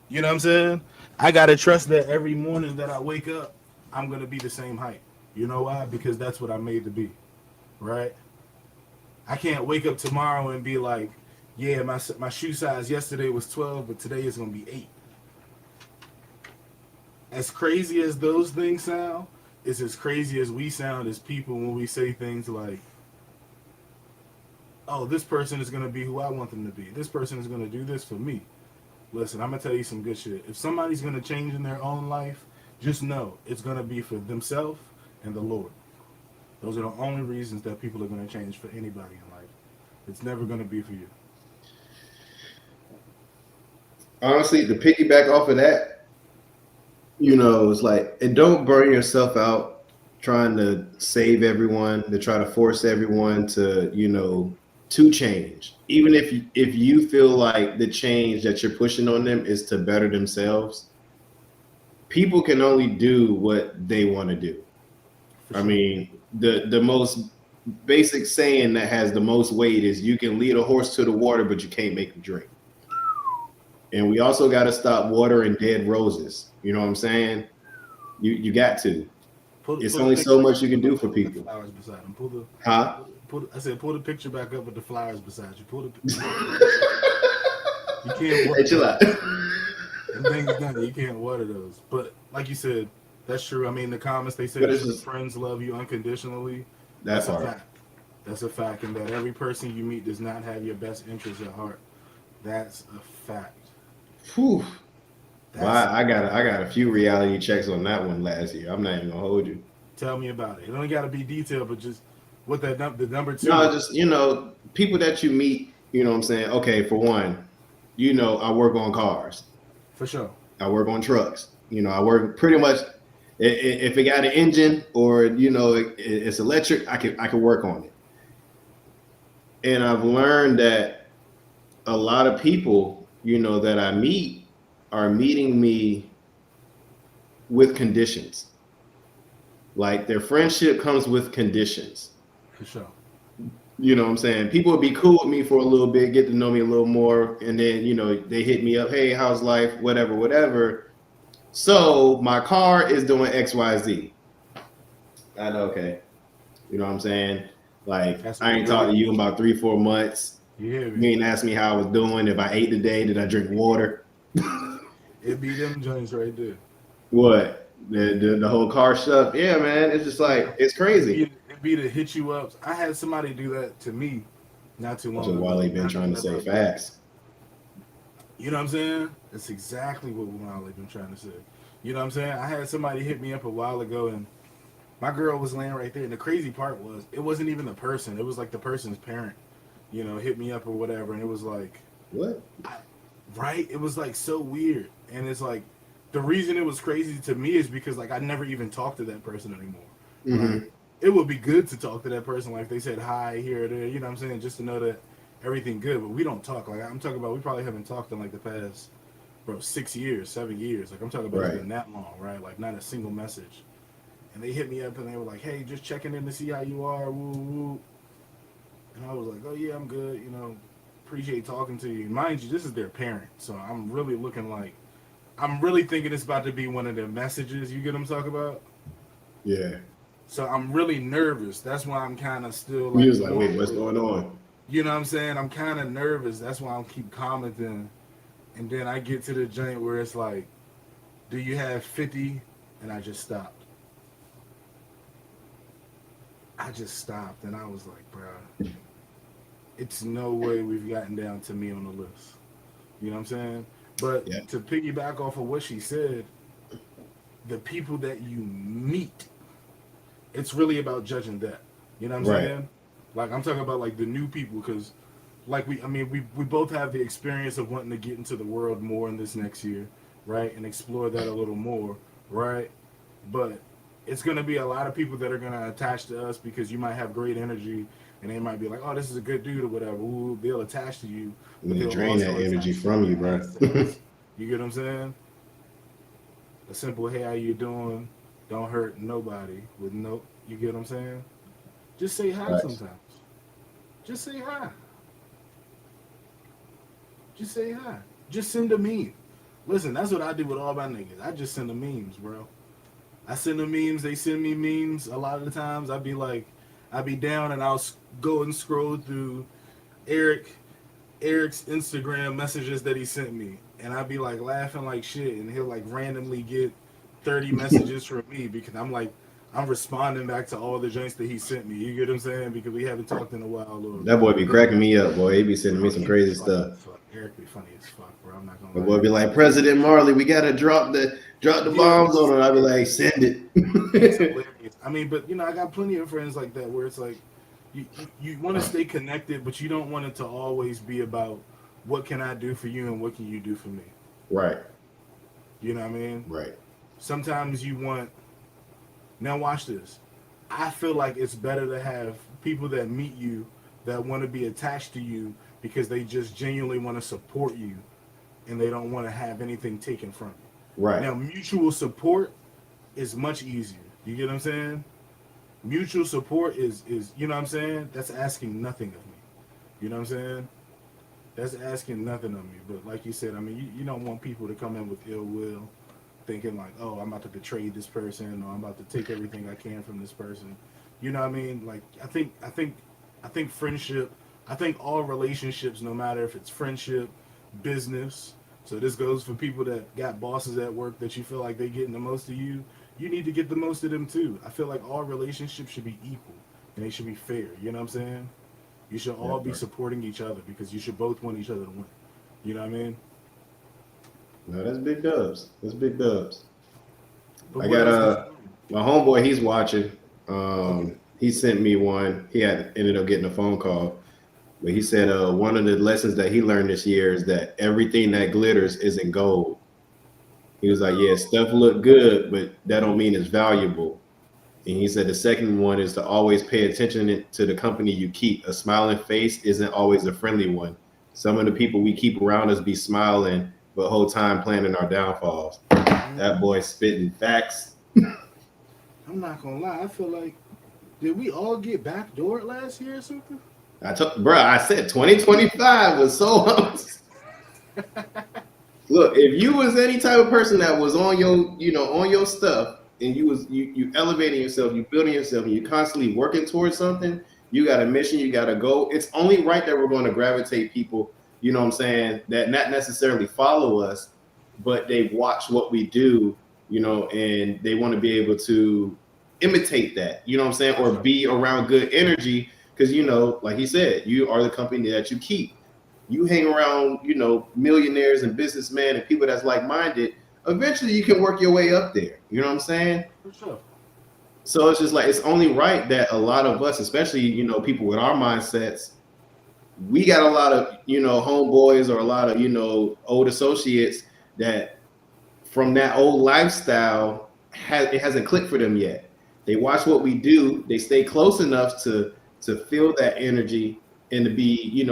You know what I'm saying? I gotta trust that every morning that I wake up, I'm gonna be the same height. You know why? Because that's what I'm made to be, right? I can't wake up tomorrow and be like, yeah, my shoe size yesterday was 12, but today it's gonna be 8. As crazy as those things sound, it's as crazy as we sound as people when we say things like, oh, this person is gonna be who I want them to be. This person is gonna do this for me. Listen, I'm gonna tell you some good shit. If somebody's gonna change in their own life, just know it's gonna be for themselves and the Lord. Those are the only reasons that people are gonna change for anybody in life. It's never gonna be for you. Honestly, to piggyback off of that, it's like, and don't burn yourself out trying to save everyone, to try to force everyone to, to change. Even if you feel like the change that you're pushing on them is to better themselves, people can only do what they want to do. For I sure. mean, the most basic saying that has the most weight is you can lead a horse to the water, but you can't make him drink. And we also got to stop watering dead roses. You know what I'm saying? You got to. It's Pull the only so picture much back you can up do with for the people. flowers beside him. Huh? I said pull the picture back up with the flowers beside you. Hey, You can't water chill out. those. And things done. You can't water those. But like you said, that's true. I mean, the comments they say But it's true just friends love you unconditionally. that That's a part. fact. That's a fact, and that every person you meet does not have your best interests at heart. That's a fact. Whew. Well, That's I got a few reality checks on that one last year. I'm not even gonna hold you. Tell me about it. It don't got to be detailed, but just what the number No, two just people that you meet. You know what I'm saying? Okay, for one, I work on cars. for sure. I work on trucks. I work pretty much. If it got an engine or it's electric, I can work on it. And I've learned that a lot of people, that I meet are meeting me with conditions. Like their friendship comes with conditions. For sure. You know what I'm saying? People would be cool with me for a little bit, get to know me a little more, and then, they hit me up, hey, how's life? Whatever, whatever. So my car is doing XYZ. I know, okay. You know what I'm saying? Like, That's I what ain't it talked is. to you in about 3-4 months. You hear You me? ain't asked me how I was doing, if I ate today, did I drink water? It be them joints right there. What? The whole car stuff? Yeah, man. It's just Yeah. like, it's crazy. It be to hit you up. I had somebody do that to me not too That's long what ago. Wale been trying to say. Whenever Facts. you know what I'm saying? That's exactly what Wale been trying to say. You know what I'm saying? I had somebody hit me up a while ago, and my girl was laying right there. And the crazy part was, it wasn't even the person. It was like the person's parent. Hit me up or whatever, and it was like, What? right? It was like so weird, and it's like the reason it was crazy to me is because like I never even talked to that person anymore. Like Mm-hmm. it would be good to talk to that person, like they said hi here or there. You know what I'm saying? Just to know that everything good, but we don't talk. Like I'm talking about, we probably haven't talked in like the past, bro, 6 years, 7 years. Like I'm talking about it's Right. been that long, right? Like not a single message. And they hit me up and they were like, "Hey, just checking in to see how you are." Woo woo. And I was like, "Oh yeah, I'm good. Appreciate talking to you." Mind you, this is their parent, so I'm really looking like I'm really thinking it's about to be one of their messages. You get what I'm talking about? Yeah. So I'm really nervous. That's why I'm kind of still He like was like, going wait, what's with it. going on? You know what I'm saying? I'm kind of nervous. That's why I keep commenting. And then I get to the joint where it's like, "Do you have 50?" And I just stopped. I just stopped, and I was like, "Bro, it's no way we've gotten down to me on the list." You know what I'm saying? But Yeah. to piggyback off of what she said, the people that you meet, it's really about judging that. You know what I'm Right. saying? Like I'm talking about like the new people, because like we both have the experience of wanting to get into the world more in this next year, right? And explore that a little more, right? But it's gonna be a lot of people that are gonna attach to us because you might have great energy, and they might be like, "Oh, this is a good dude" or whatever. Ooh, they'll attach to you, And but then they'll drain that also energy attach to from your you, bro. assets. You get what I'm saying? A simple "Hey, how you doing?" don't hurt nobody. With no, you get what I'm saying? Just say hi Facts. sometimes. Just say hi. Just say hi. Just send a meme. Listen, that's what I do with all my niggas. I just send them memes, bro. I send them memes. They send me memes. A lot of the times, I be down and I'll go and scroll through Eric Eric's Instagram messages that he sent me, and I'd be like laughing like shit, and he'll like randomly get 30 messages from me because I'm responding back to all the joints that he sent me. You get what I'm saying? Because we haven't talked in a while, or That boy be he be, cracking me up, boy. He be sending me bro, some he be crazy funny stuff. as fuck. Eric be funny as fuck, bro. I'm not gonna The lie. boy be like, President Marley, we gotta drop the Yeah, bombs on him. I be like, send he's it. hilarious. I mean, but I got plenty of friends like that where it's like, you want to stay connected, but you don't want it to always be about what can I do for you and what can you do for me. Right. You know what I mean? Right. Sometimes you want. Now watch this. I feel like it's better to have people that meet you that want to be attached to you because they just genuinely want to support you and they don't want to have anything taken from you. Right. Now mutual support is much easier. You get what I'm saying? Mutual support is you know what I'm saying? That's asking nothing of me. You know what I'm saying? That's asking nothing of me. But like you said, I mean, you don't want people to come in with ill will, thinking like, oh, I'm about to betray this person or I'm about to take everything I can from this person. You know what I mean? Like I think friendship, I think all relationships, no matter if it's friendship, business. So this goes for people that got bosses at work that you feel like they getting the most of you. You need to get the most of them too. I feel like all relationships should be equal and they should be fair. You know what I'm saying? You should Yeah, all be bro. supporting each other because you should both want each other to win. You know what I mean? No, that's big dubs. That's big dubs. But I what got else did you learn? my homeboy. He's watching. Okay. He sent me one. He had ended up getting a phone call, but he said one of the lessons that he learned this year is that everything that glitters isn't gold. He was like, yeah, stuff look good, but that don't mean it's valuable. And he said the second one is to always pay attention to the company you keep. A smiling face isn't always a friendly one. Some of the people we keep around us be smiling, but whole time planning our downfalls. That Hmm. boy spitting facts. I'm not gonna lie. I feel like did we all get backdoored last year or something? I told, bro, I said 2025 was so. Look, if you was any type of person that was on your, on your stuff, and you elevating yourself, you building yourself, and you constantly working towards something, you got a mission, you got a goal. It's only right that we're going to gravitate people, you know what I'm saying, that not necessarily follow us, but they watch what we do, and they want to be able to imitate that, you know what I'm saying, For or sure. be around good energy, because like he said, you are the company that you keep. You hang around, millionaires and businessmen and people that's like minded, eventually you can work your way up there. You know what I'm saying? For sure. So it's just like it's only right that a lot of us, especially, people with our mindsets, we got a lot of, homeboys or a lot of, old associates that from that old lifestyle it hasn't clicked for them yet. They watch what we do, they stay close enough to feel that energy and to be,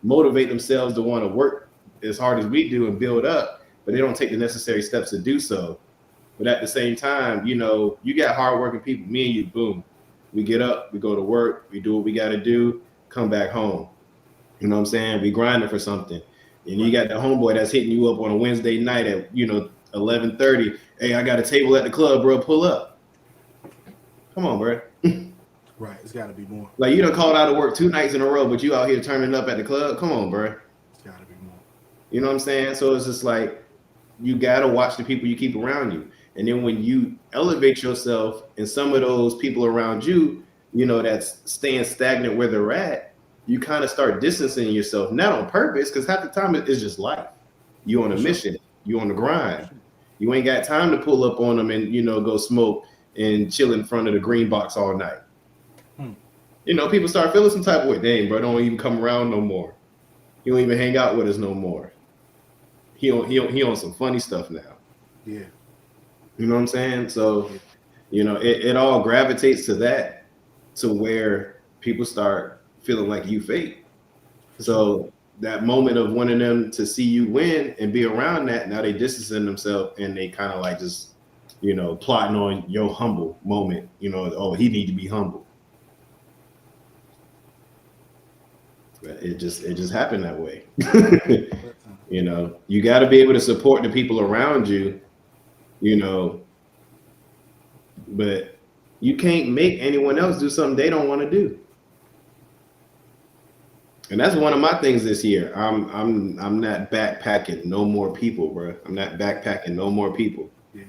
motivate themselves to want to work as hard as we do and build up, but they don't take the necessary steps to do so. But at the same time, you got hardworking people, me and you, boom. We get up, we go to work, we do what we gotta do, come back home. You know what I'm saying? We grinding for something. And you Right. got the homeboy that's hitting you up on a Wednesday night at 11:30. Hey, I got a table at the club, bro. Pull up. Come on, bro. Right. It's got to be more. Like you done called out of work 2 nights in a row, but you out here turning up at the club. Come on, bro. It's got to be more. You know what I'm saying? So it's just like you gotta watch the people you keep around you. And then when you elevate yourself and some of those people around you, that's staying stagnant where they're at, you kind of start distancing yourself, not on purpose, because half the time it's just life. You on a For sure. mission, you on the For grind. sure. You ain't got time to pull up on them and go smoke and chill in front of the green box all night. Hmm. People start feeling some type of way. Dang, bro, don't even come around no more. He don't even hang out with us no more. He on some funny stuff now. Yeah. You know what I'm saying? So, Yeah. it all gravitates to that, to where people start feeling like you fake. For sure. So that moment of wanting them to see you win and be around that, now they distancing themselves and they kind of like just, plotting on your humble moment. Oh, he need to be humble. But it just happened that way. That time. You got to be able to support the people around you, you know, but you can't make anyone else do something they don't want to do. And that's one of my things this year. I'm not backpacking no more people, bro. I'm not backpacking no more people. Yeah.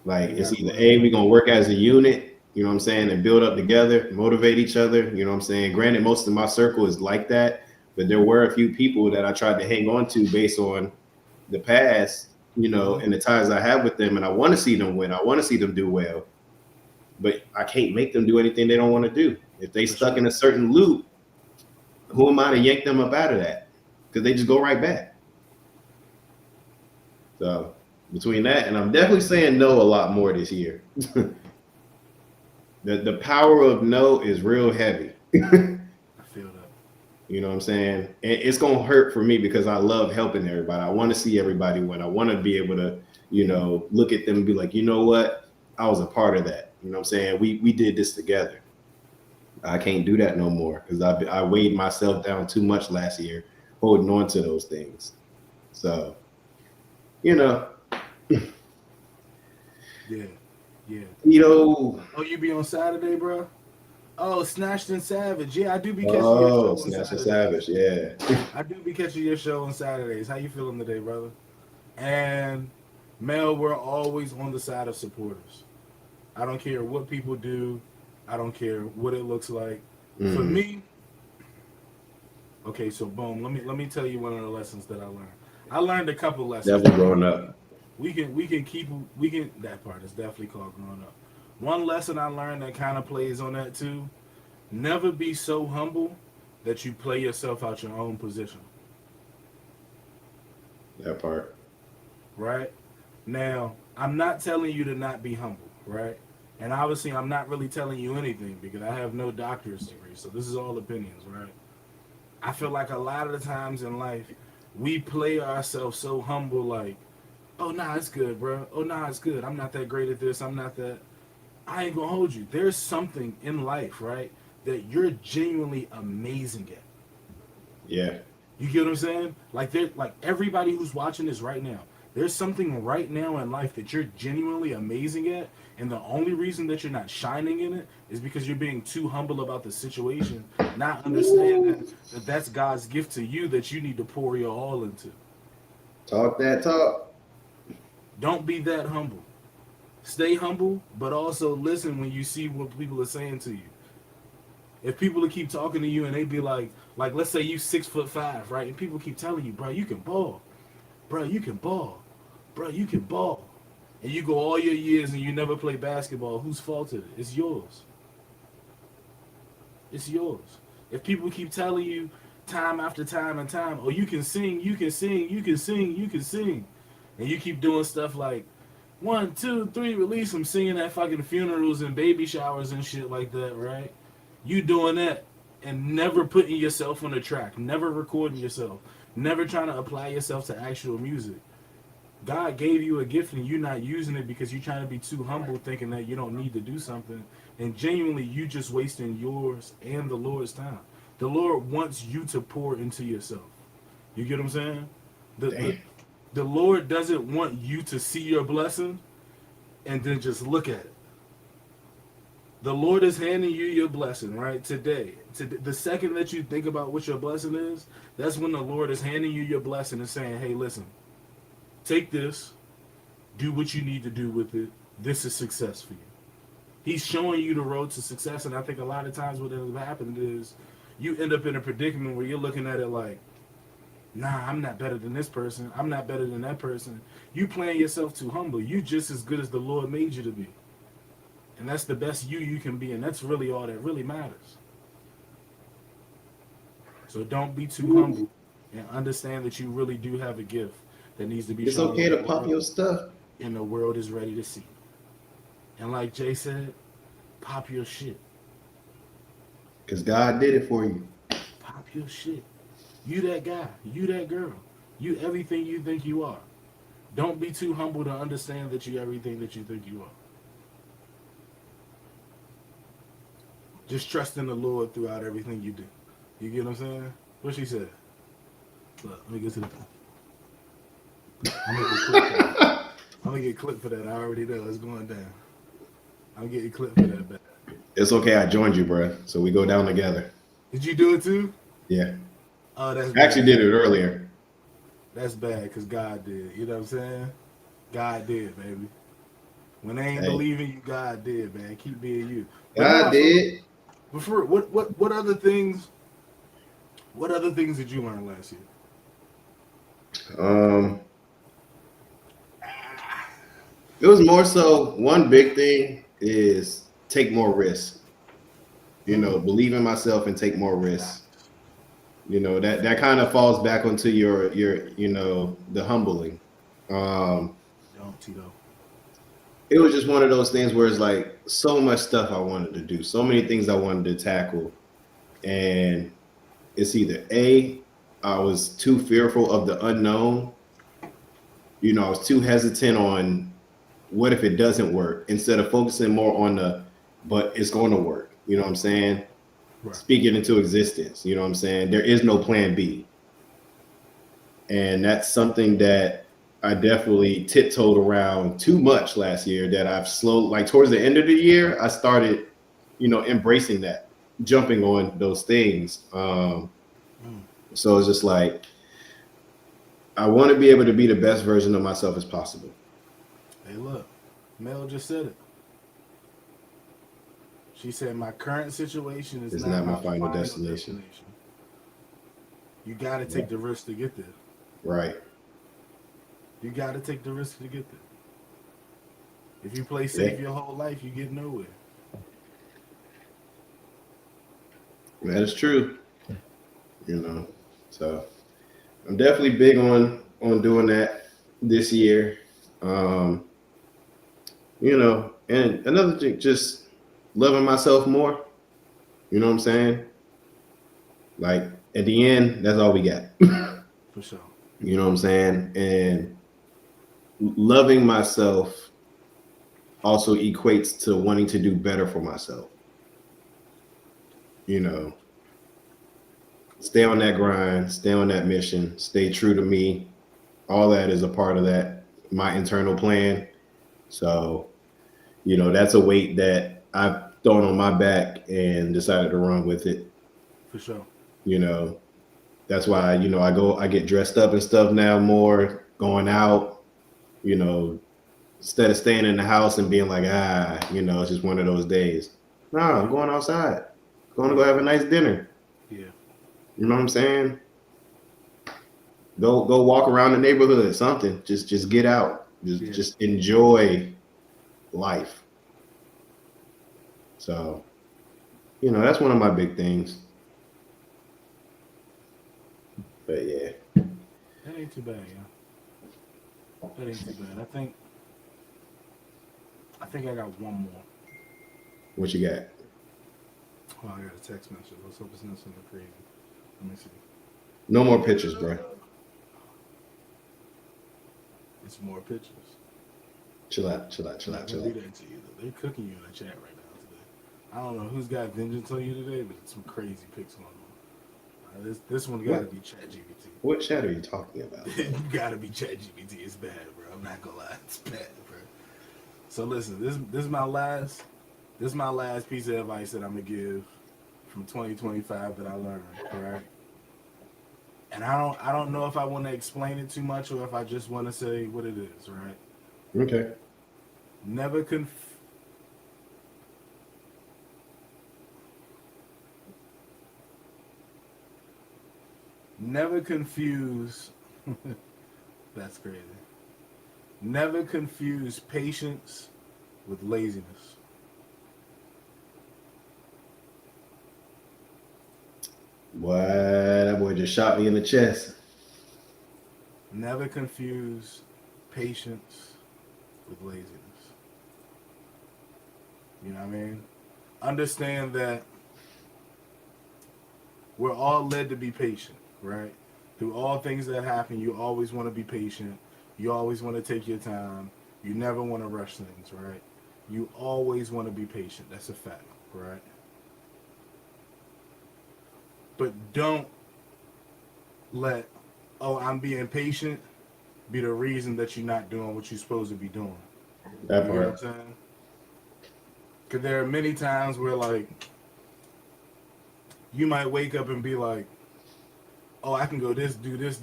Like You it's got to either learn. A, we're gonna work as a unit, you know what I'm saying, and build up together, motivate each other, you know what I'm saying. Granted, most of my circle is like that, but there were a few people that I tried to hang on to based on the past, Hmm. and the ties I have with them, and I want to see them win. I want to see them do well. but I can't make them do anything they don't want to do. If they For stuck sure. in a certain loop, who am I to yank them up out of that? Because they just go right back. So between that, and I'm definitely saying no a lot more this year. The power of no is real heavy. I feel that. You know what I'm saying? And it's gonna hurt for me because I love helping everybody. I want to see everybody win. I want to be able to, look at them and be like, you know what? I was a part of that. You know what I'm saying? We did this together. I can't do that no more because I weighed myself down too much last year, holding on to those things. So, you know, Yeah, yeah. you know, Oh, you be on Saturday, bro? Oh, Snatched and Savage. Yeah, I do be catching your oh, show on Snatch and Saturdays. Savage, yeah. I do be catching your show on Saturdays. How you feeling today, brother? And Mel, we're always on the side of supporters. I don't care what people do. I don't care what it looks like. For Hmm. me, okay, so boom. Let me tell you one of the lessons that I learned. I learned a couple lessons, Definitely but growing up. we can keep we can that part is definitely called growing up. One lesson I learned that kind of plays on that too. Never be so humble that you play yourself out your own position. That part. Right? Now, I'm not telling you to not be humble, right? And obviously, I'm not really telling you anything because I have no doctor's degree. So this is all opinions, right? I feel like a lot of the times in life, we play ourselves so humble, like, oh, nah, it's good, bro. Oh, nah, it's good. I'm not that great at this. I'm not that. I ain't gonna hold you. There's something in life, right, that you're genuinely amazing at. Yeah. You get what I'm saying? Like everybody who's watching this right now, there's something right now in life that you're genuinely amazing at, and the only reason that you're not shining in it is because you're being too humble about the situation, not understanding that that's God's gift to you that you need to pour your all into. Talk that talk. Don't be that humble. Stay humble, but also listen when you see what people are saying to you. If people keep talking to you and they be like let's say you 6'5", right, and people keep telling you, bro, you can ball, bro, you can ball, bro, you can ball, and you go all your years and you never play basketball, whose fault is it? It's yours. It's yours. If people keep telling you time after time and time, oh, you can sing, you can sing, you can sing, you can sing, and you keep doing stuff like 1, 2, 3, release them, singing at fucking funerals and baby showers and shit like that, right? You doing that and never putting yourself on the track, never recording yourself, never trying to apply yourself to actual music. God gave you a gift and you're not using it because you're trying to be too humble, thinking that you don't need to do something. And genuinely, you just wasting yours and the Lord's time. The Lord wants you to pour into yourself. You get what I'm saying? The Damn. the the Lord doesn't want you to see your blessing and then just look at it. The Lord is handing you your blessing right today. The second that you think about what your blessing is, that's when the Lord is handing you your blessing and saying, "Hey, listen, take this, do what you need to do with it. This is success for you." He's showing you the road to success, and I think a lot of times what ends up happening is you end up in a predicament where you're looking at it like, "Nah, I'm not better than this person. I'm not better than that person." You playing yourself too humble. You just as good as the Lord made you to be, and that's the best you can be, and that's really all that really matters. So don't be too humble, and understand that you really do have a gift that needs to be It's shown to okay the to pop world, your stuff and the world is ready to see. And like Jay said, pop your shit. because God did it for you. Pop your shit. You that guy. You that girl. You everything you think you are. Don't be too humble to understand that you everything that you think you are. Just trust in the Lord throughout everything you do. You get what I'm saying? What she said. Look, let me get to the. I'm gonna get clipped for that. I'm gonna get clipped for that. I already know it's going down. I'm getting clipped for that. Back. It's okay. I joined you, bro. So we go down together. Did you do it too? Yeah. Oh, that's I actually bad. did it earlier. That's bad because God did. You know what I'm saying? God did, baby. When they ain't Hey, believing you, God did, man. Keep being you. But God nah, for real. did. But for real, what other things? What other things did you learn last year? Um, it was more so one big thing is take more risks. Believe in myself and take more risks. Facts. That kind of falls back onto your the humbling. Um, Don't Tito. it was just one of those things where it's like so much stuff I wanted to do, so many things I wanted to tackle, and it's either A, I was too fearful of the unknown. I was too hesitant on what if it doesn't work instead of focusing more on but it's going to work. You know what I'm saying? Right. Speak it into existence. You know what I'm saying? There is no plan B. And that's something that I definitely tiptoed around too much last year that I've slowly, like towards the end of the year, I started, embracing that, jumping on those things. Mm. So it's just like, I want to be able to be the best version of myself as possible. Hey, look. Mel just said it. She said, "My current situation is It's not not my my final final destination. destination." You got to Yeah. take the risk to get there. Right. You got to take the risk to get there. If you play Yeah. safe your whole life, you get nowhere. That is true. You know. So I'm definitely big on doing that this year. Um, and another thing, just loving myself more. You know what I'm saying? Like at the end, that's all we got. For sure. You know what I'm saying? And loving myself also equates to wanting to do better for myself. You know, stay on that grind, stay on that mission, stay true to me. All that is a part of that, my internal plan. So, that's a weight that I've thrown on my back and decided to run with it. For sure. You know, that's why, I get dressed up and stuff now more, going out, you know, instead of staying in the house and being like, it's just one of those days. No, I'm Yeah. going outside, going to go Yeah. have a nice dinner. Yeah. You know what I'm saying? Go walk around the neighborhood, something. Just get out. Just Yeah. just enjoy life. So, that's one of my big things. But yeah. That ain't too bad, yeah. That ain't too bad. I think I got one more. What you got? Oh, I got a text message. Let's hope it's not something crazy. Let me see. No more pictures, bro. It's more pictures. Chill out, chill out, I'm chill not out, gonna chill do out. that to you though. They're cooking you in the chat right now today. I don't know who's got vengeance on you today, but it's some crazy pics going on. This one got to What be ChatGPT. what chat are you talking about, You bro? gotta be ChatGPT. It's bad, bro. I'm not gonna lie, it's bad, bro. So listen, this is my last piece of advice that I'm gonna give from 2025 that I learned. Right, and I don't know if I want to explain it too much or if I just want to say what it is. Right, Okay. never conf- never confuse. That's crazy. Never confuse patience with laziness. Boy, that boy just shot me in the chest. Never confuse patience with laziness. You know what I mean? Understand that we're all led to be patient, right? Through all things that happen, you always want to be patient. You always want to take your time. You never want to rush things, right? You always want to be patient. That's a fact, right? But don't let, oh, I'm being patient be the reason that you're not doing what you're supposed to be doing. That You get what I'm part. saying? Because there are many times where, like, you might wake up and be like, oh, I can go this, do this,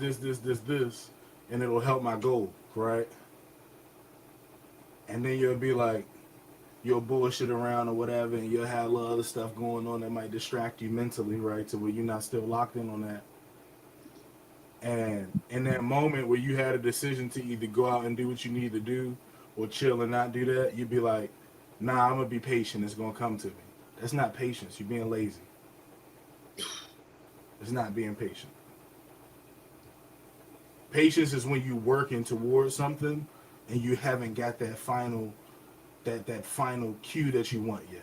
and it'll help my goal, right? And then you'll be like, you'll bullshit around or whatever, and you'll have a little other stuff going on that might distract you mentally, right? To where you're not still locked in on that. And in that moment where you had a decision to either go out and do what you need to do or chill and not do that, you'd be like, Nah, I'm gonna be patient. It's gonna come to me. That's not patience. You're being lazy. It's not being patient. Patience is when you working towards something and you haven't got that final cue that you want yet.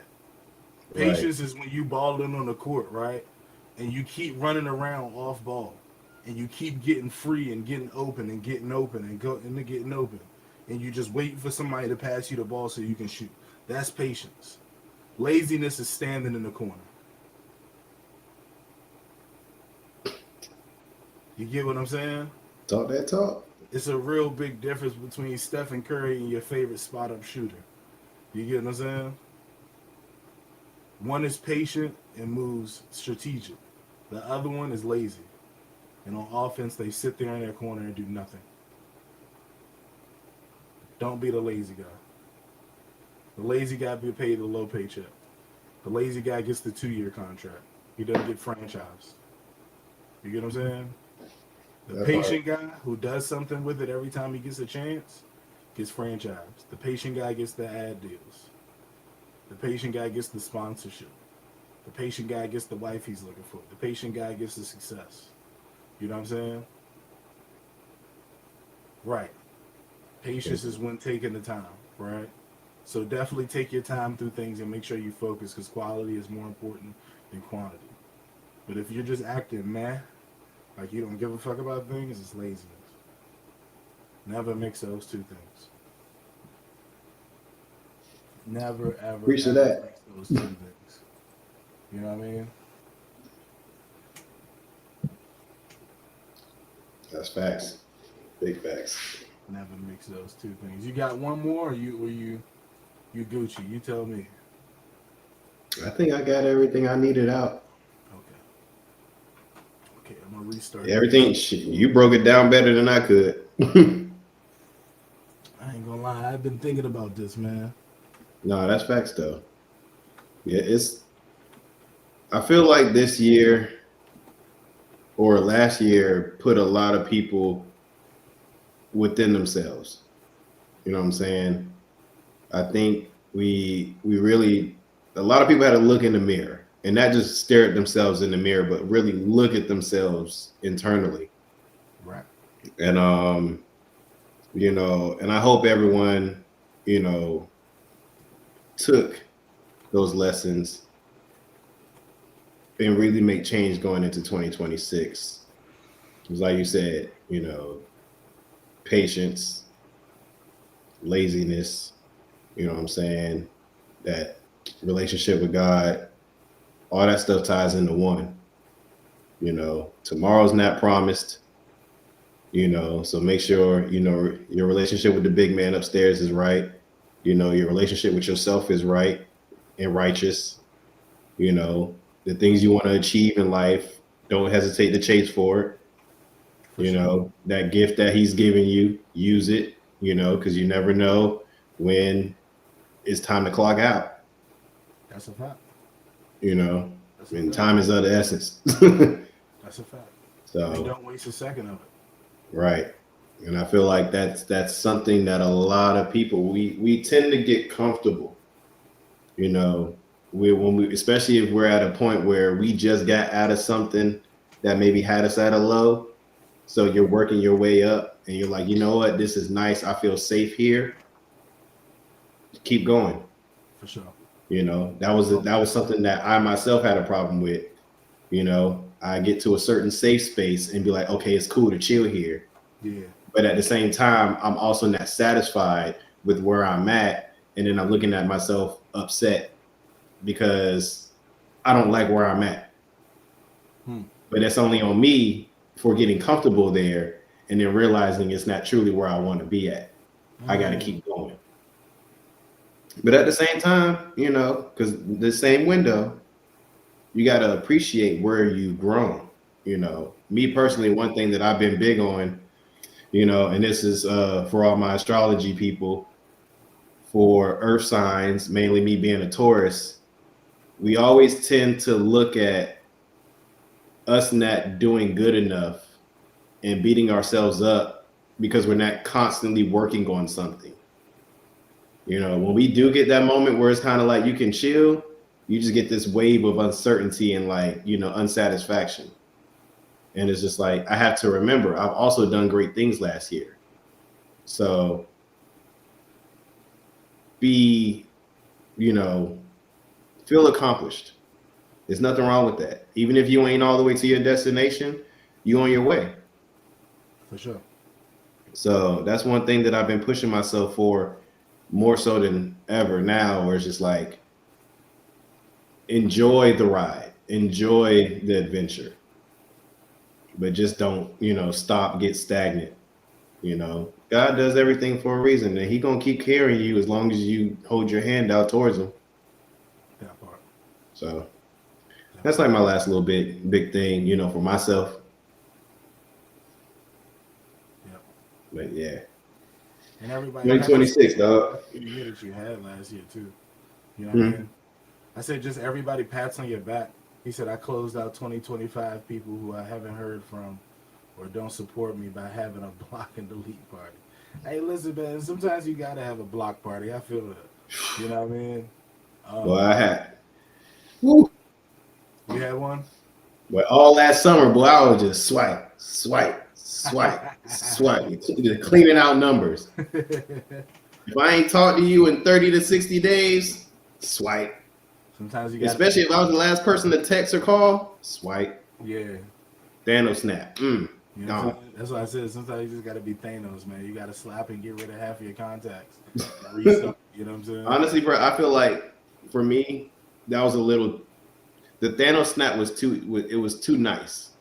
Right. Patience is when you balling on the court, right? And you keep running around off ball, and you keep getting free and getting open and getting open and getting open, and you just waiting for somebody to pass you the ball so you can shoot. That's patience. Laziness is standing in the corner. You get what I'm saying? Talk that talk. It's a real big difference between Stephen Curry and your favorite spot up shooter. You get what I'm saying? One is patient and moves strategic. The other one is lazy. And on offense, they sit there in their corner and do nothing. Don't be the lazy guy. The lazy guy be paid a low paycheck. The lazy guy gets the 2-year contract. He doesn't get franchised. You get what I'm saying? The That part. patient guy who does something with it every time he gets a chance gets franchised. The patient guy gets the ad deals. The patient guy gets the sponsorship. The patient guy gets the wife he's looking for. The patient guy gets the success. You know what I'm saying? Right. Patience is when taking the time, right? So definitely take your time through things and make sure you focus because quality is more important than quantity. But if you're just acting meh, like you don't give a fuck about things, it's laziness. Never mix those two things. Never, ever, Preach to ever that. mix those two things. You know what I mean? That's facts. Big facts. Never mix those two things. You got one more, or you Gucci? You tell me. I think I got everything I needed out. Okay. Okay, I'm gonna restart this. Everything. Shit, you broke it down better than I could. I ain't gonna lie, I've been thinking about this, man. No, that's facts though. Yeah, it's. I feel like this year or last year put a lot of people within themselves. You know what I'm saying? I think we really a lot of people had to look in the mirror and not just stare at themselves in the mirror, but really look at themselves internally. Right. And and I hope everyone, you know, took those lessons and really make change going into 2026. Because like you said, patience, laziness, you know what I'm saying? That relationship with God, all that stuff ties into one. Tomorrow's not promised, so make sure, your relationship with the big man upstairs is right. Your relationship with yourself is right and righteous. The things you want to achieve in life, don't hesitate to chase for it. For sure. That gift that he's giving you, use it, because you never know when it's time to clock out, That's a fact. you know, That's a and fact. time is of the essence. That's a fact. And So, don't waste a second of it. right. And I feel like that's something that a lot of people we tend to get comfortable, you know, when we especially if we're at a point where we just got out of something that maybe had us at a low. So you're working your way up and you're like, you know what, this is nice. I feel safe here. Keep going. For sure. That was something that I myself had a problem with. I get to a certain safe space and be like, okay, it's cool to chill here. Yeah. But at the same time, I'm also not satisfied with where I'm at. And then I'm looking at myself upset because I don't like where I'm at. Hmm. But that's only on me for getting comfortable there and then realizing it's not truly where I want to be at. I got to Mm. keep going. But at the same time, because the same window, you got to appreciate where you've grown. Me personally, one thing that I've been big on, and this is for all my astrology people, for earth signs, mainly me being a Taurus, we always tend to look at us not doing good enough and beating ourselves up because we're not constantly working on something. You know, when we do get that moment where it's kind of like you can chill, you just get this wave of uncertainty and like, you know, unsatisfaction. And it's just like, I have to remember, I've also done great things last year. So be, you know, feel accomplished. There's nothing wrong with that. Even if you ain't all the way to your destination, you on your way. For sure. So that's one thing that I've been pushing myself for more so than ever now, where it's just like enjoy the ride, enjoy the adventure, but just don't, you know, stop, get stagnant. You know, God does everything for a reason, and He gonna keep carrying you as long as you hold your hand out towards Him. That part. So That that's part. like my last little big thing, you know, for myself. Yep. But yeah, And everybody, not just 2026, dog. the year that you had last year too. You know what I Hmm. mean? I said just everybody pats on your back. He said I closed out 2025 people who I haven't heard from or don't support me by having a block and delete party. Hey, listen, man. Sometimes you gotta have a block party. I feel that. You know what I mean? Well, Um, I had, woo, you had one. but all that summer, boy, I was just swipe, just cleaning out numbers. If I ain't talked to you in 30 to 60 days, swipe. Sometimes you gotta. Especially if I was the last person to text or call, swipe. Yeah. Thanos snap. You know what I'm Gone. saying? That's why I said sometimes you just gotta be Thanos, man. You gotta slap and get rid of half of your contacts and restart. You know what I'm saying? Honestly, bro, I feel like for me, that was a little. The Thanos snap was too. It was too nice.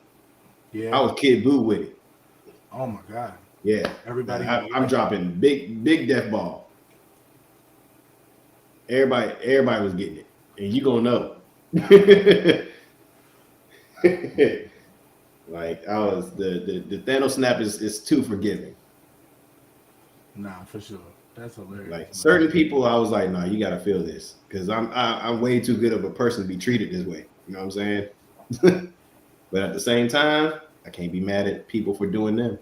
I Yeah. was Kid Boo with it. Oh my God. Yeah, Everybody in I'm your life. dropping big death ball. Everybody was getting it, and you gonna know. Like I was the Thanos snap is too forgiving. Nah, for sure. That's hilarious, Like man. certain people, I was like, nah, you gotta feel this because I'm way too good of a person to be treated this way. You know what I'm saying? But at the same time, I can't be mad at people for doing them.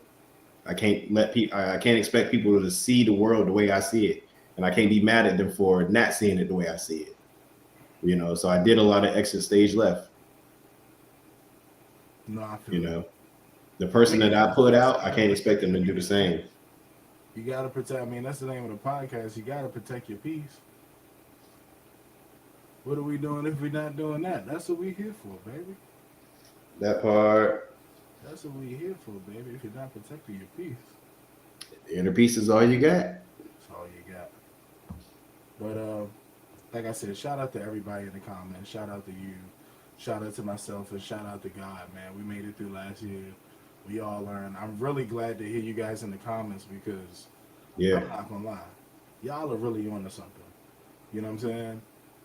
I can't let people. I can't expect people to see the world the way I see it, and I can't be mad at them for not seeing it the way I see it. You know, so I did a lot of exit stage left. No, I feel You that. know, the I person mean, that yeah, I that's put why I out, said I you gotta can't expect protect them your to do the peace. same. You gotta protect. I mean, that's the name of the podcast. You gotta protect your peace. What are we doing if we're not doing that? That's what we here for, baby. That part, That's what we here for, baby. If you're not protecting your peace, the inner peace is all you got. that's all you got. But like I said, shout out to everybody in the comments. Shout out to you. Shout out to myself and shout out to God, man. We made it through last year. We all learned. I'm really glad to hear you guys in the comments because Yeah, I'm not gonna lie, y'all are really on to something. You know what I'm saying?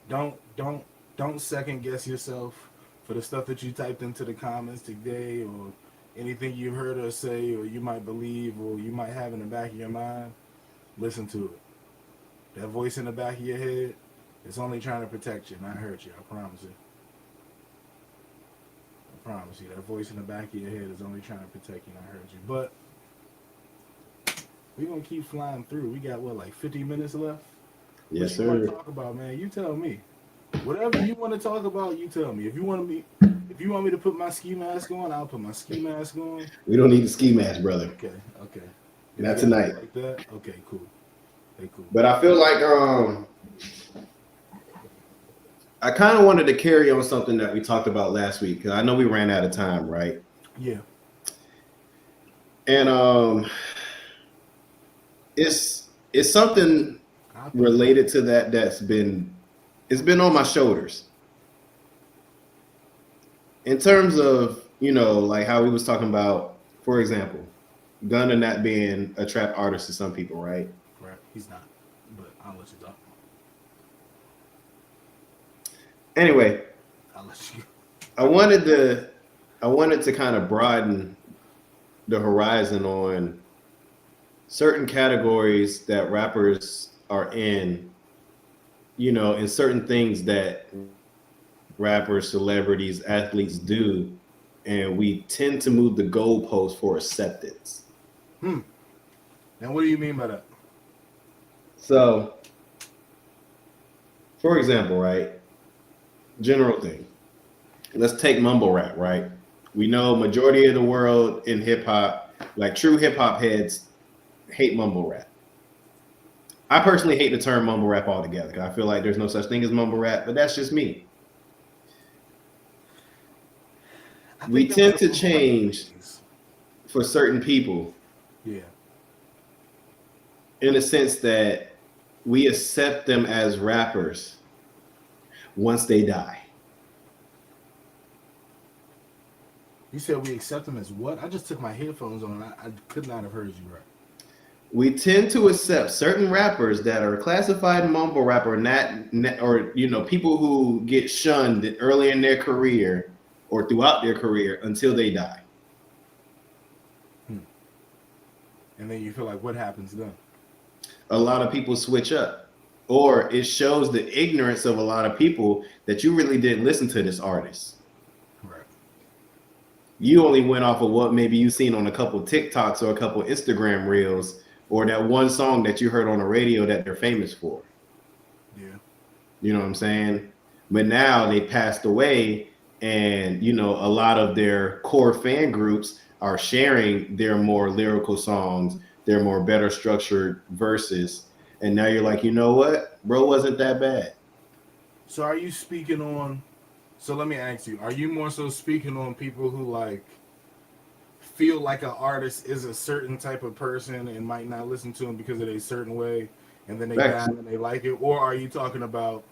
Don't don't don't second guess yourself for the stuff that you typed into the comments today or anything you heard us say or you might believe or you might have in the back of your mind. Listen to it. That voice in the back of your head is only trying to protect you, not hurt you. I promise you. I promise you. That voice in the back of your head is only trying to protect you, not hurt you. But we're gonna keep flying through. We got what, like 50 minutes left? What yes, you want to sir. talk about, man? You tell me. Whatever you want to talk about, you tell me. If you want me to put my ski mask on, I'll put my ski mask on. We don't need the ski mask, brother. Okay, okay. If you Not got to do tonight. it like that, okay, cool. Hey, cool. But I feel like I kind of wanted to carry on something that we talked about last week because I know we ran out of time, right? Yeah. And it's something I'll put it on. related to that that's been it's been on my shoulders in terms of, you know, like how we was talking about, for example, Gunna not being a trap artist to some people, right? Right. He's not. But I'll let you talk. Anyway, I'll let you. I wanted to I wanted to kind of broaden the horizon on certain categories that rappers are in, you know, and certain things that rappers, celebrities, athletes do, and we tend to move the goalpost for acceptance. Hmm. And what do you mean by that? So For example, right? General thing. Let's take mumble rap, right? We know majority of the world in hip hop, like true hip hop heads, hate mumble rap. I personally hate the term mumble rap altogether. 'Cause I feel like there's no such thing as mumble rap, but that's just me. I We think that was tend a to move by the change ladies. for certain people Yeah. in a sense that we accept them as rappers once they die. You said we accept them as what? I just took my headphones on. I could not have heard you right. We tend to accept certain rappers that are classified mumble rapper, or people who get shunned early in their career or throughout their career until they die. Hmm. And then you feel like what happens then? A lot of people switch up, or it shows the ignorance of a lot of people that you really didn't listen to this artist. Right. You only went off of what maybe you seen on a couple TikToks or a couple Instagram reels or that one song that you heard on the radio that they're famous for. Yeah. You know what I'm saying? But now they passed away, and a lot of their core fan groups are sharing their more lyrical songs, their more better structured verses. And now you're like, you know what? Bro wasn't that bad. So are you speaking on? So let me ask you: are you more so speaking on people who like feel like an artist is a certain type of person and might not listen to him because of a certain way, and then they die Facts. and they like it, or are you talking about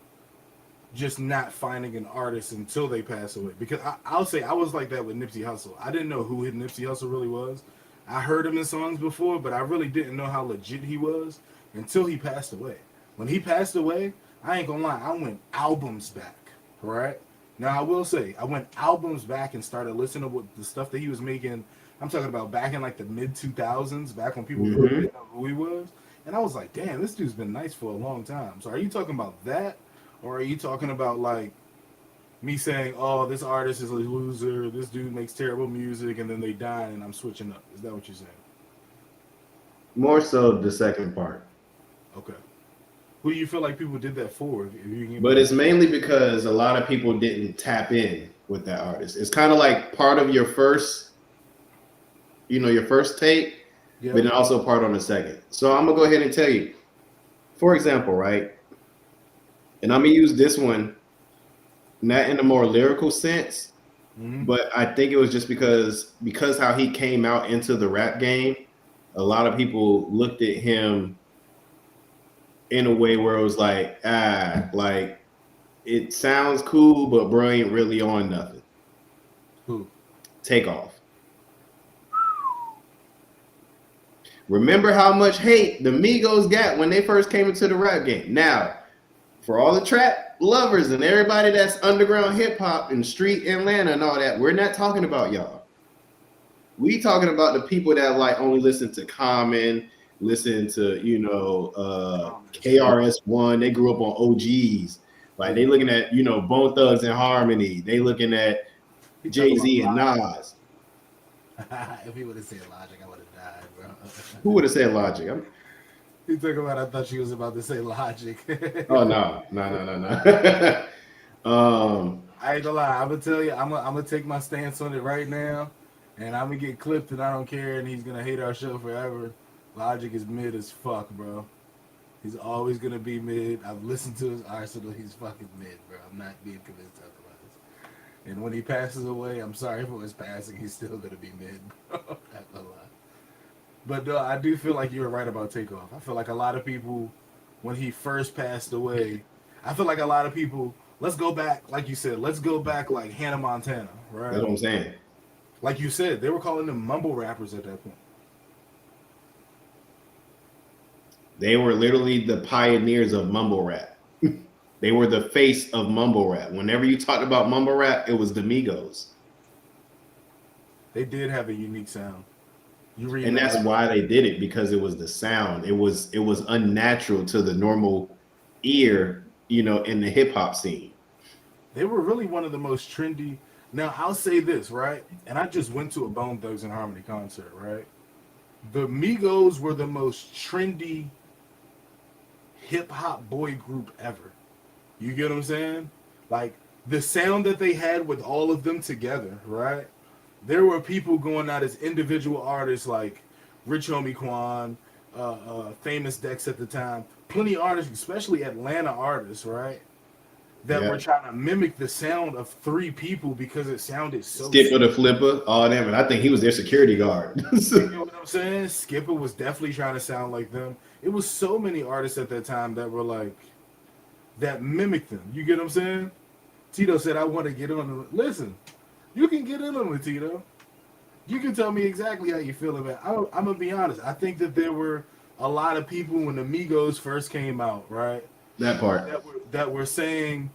just not finding an artist until they pass away? Because I'll say I was like that with Nipsey Hussle. I didn't know who Nipsey Hussle really was. I heard him in songs before, but I really didn't know how legit he was until he passed away. When he passed away, I ain't gonna lie, I went albums back, right? Now I will say I went albums back and started listening to what the stuff that he was making. I'm talking about back in like the mid 2000s, back when people really Hmm. didn't know who he was, and I was like, damn, this dude's been nice for a long time. So are you talking about that, or are you talking about like me saying, oh, this artist is a loser, this dude makes terrible music, and then they die and I'm switching up? Is that what you're saying? More so the second part. Okay. Who do you feel like people did that for? If you can give me But an it's example. mainly because a lot of people didn't tap in with that artist. It's kind of like part of your first take, but Yep. then also part on the second. So I'm gonna go ahead and tell you, for example, right? And I'm gonna use this one not in a more lyrical sense, Mm-hmm. but I think it was just because how he came out into the rap game, a lot of people looked at him in a way where it was like it sounds cool, but bro ain't really on nothing. Who? Take off. Remember how much hate the Migos got when they first came into the rap game. Now, for all the trap lovers and everybody that's underground hip hop and street Atlanta and all that, we're not talking about y'all. We talking about the people that like only listen to Common, listen to Comments. Yeah. KRS-One. They grew up on OGs. Like they Yeah. looking at Bone Thugs and Harmony. They looking at He talk Jay about Z and Logic. Nas. If he would have said Logic, I would have died, bro. Who would have said Logic? He talk about. I thought she was about to say Logic. Oh no, no, no, no, no. I ain't gonna lie. I'm gonna tell you. I'm gonna take my stance on it right now, and I'm gonna get clipped, and I don't care. And he's gonna hate our show forever. Logic is mid as fuck, bro. He's always gonna be mid. I've listened to his arsenal. He's fucking mid, bro. I'm not being convinced otherwise. And when he passes away, I'm sorry for his passing. He's still gonna be mid, bro. Not gonna lie. But I do feel like you're right about Takeoff. I feel like a lot of people, when he first passed away, I feel like a lot of people. Let's go back, like you said. Let's go back like Hannah Montana, that's right? what I'm saying. Like you said, they were calling them mumble rappers at that point. They were literally the pioneers of mumble rap. They were the face of mumble rap. Whenever you talked about mumble rap, it was the Migos. They did have a unique sound. You reading And them that's right? why they did it, because it was the sound. It was unnatural to the normal ear, in the hip hop scene. They were really one of the most trendy. Now I'll say this, right? And I just went to a Bone Thugs and Harmony concert, right? The Migos were the most trendy hip hop boy group ever. You get what I'm saying? Like the sound that they had with all of them together, right? There were people going out as individual artists like Rich Homie Quan, Famous Dex at the time. Plenty of artists, especially Atlanta artists, right? That were Yeah. trying to mimic the sound of three people because it sounded so Skipper the similar. Flipper, all them, and I think he was their security guard. You get what I'm saying? Skipper was definitely trying to sound like them. It was so many artists at that time that were like that mimicked them. You get what I'm saying? Tito said, "I want to get on." Listen, you can get in on it, Tito. You can tell me exactly how you feel about it. I'm gonna be honest. I think that there were a lot of people when the Migos first came out, right? That part. That were saying,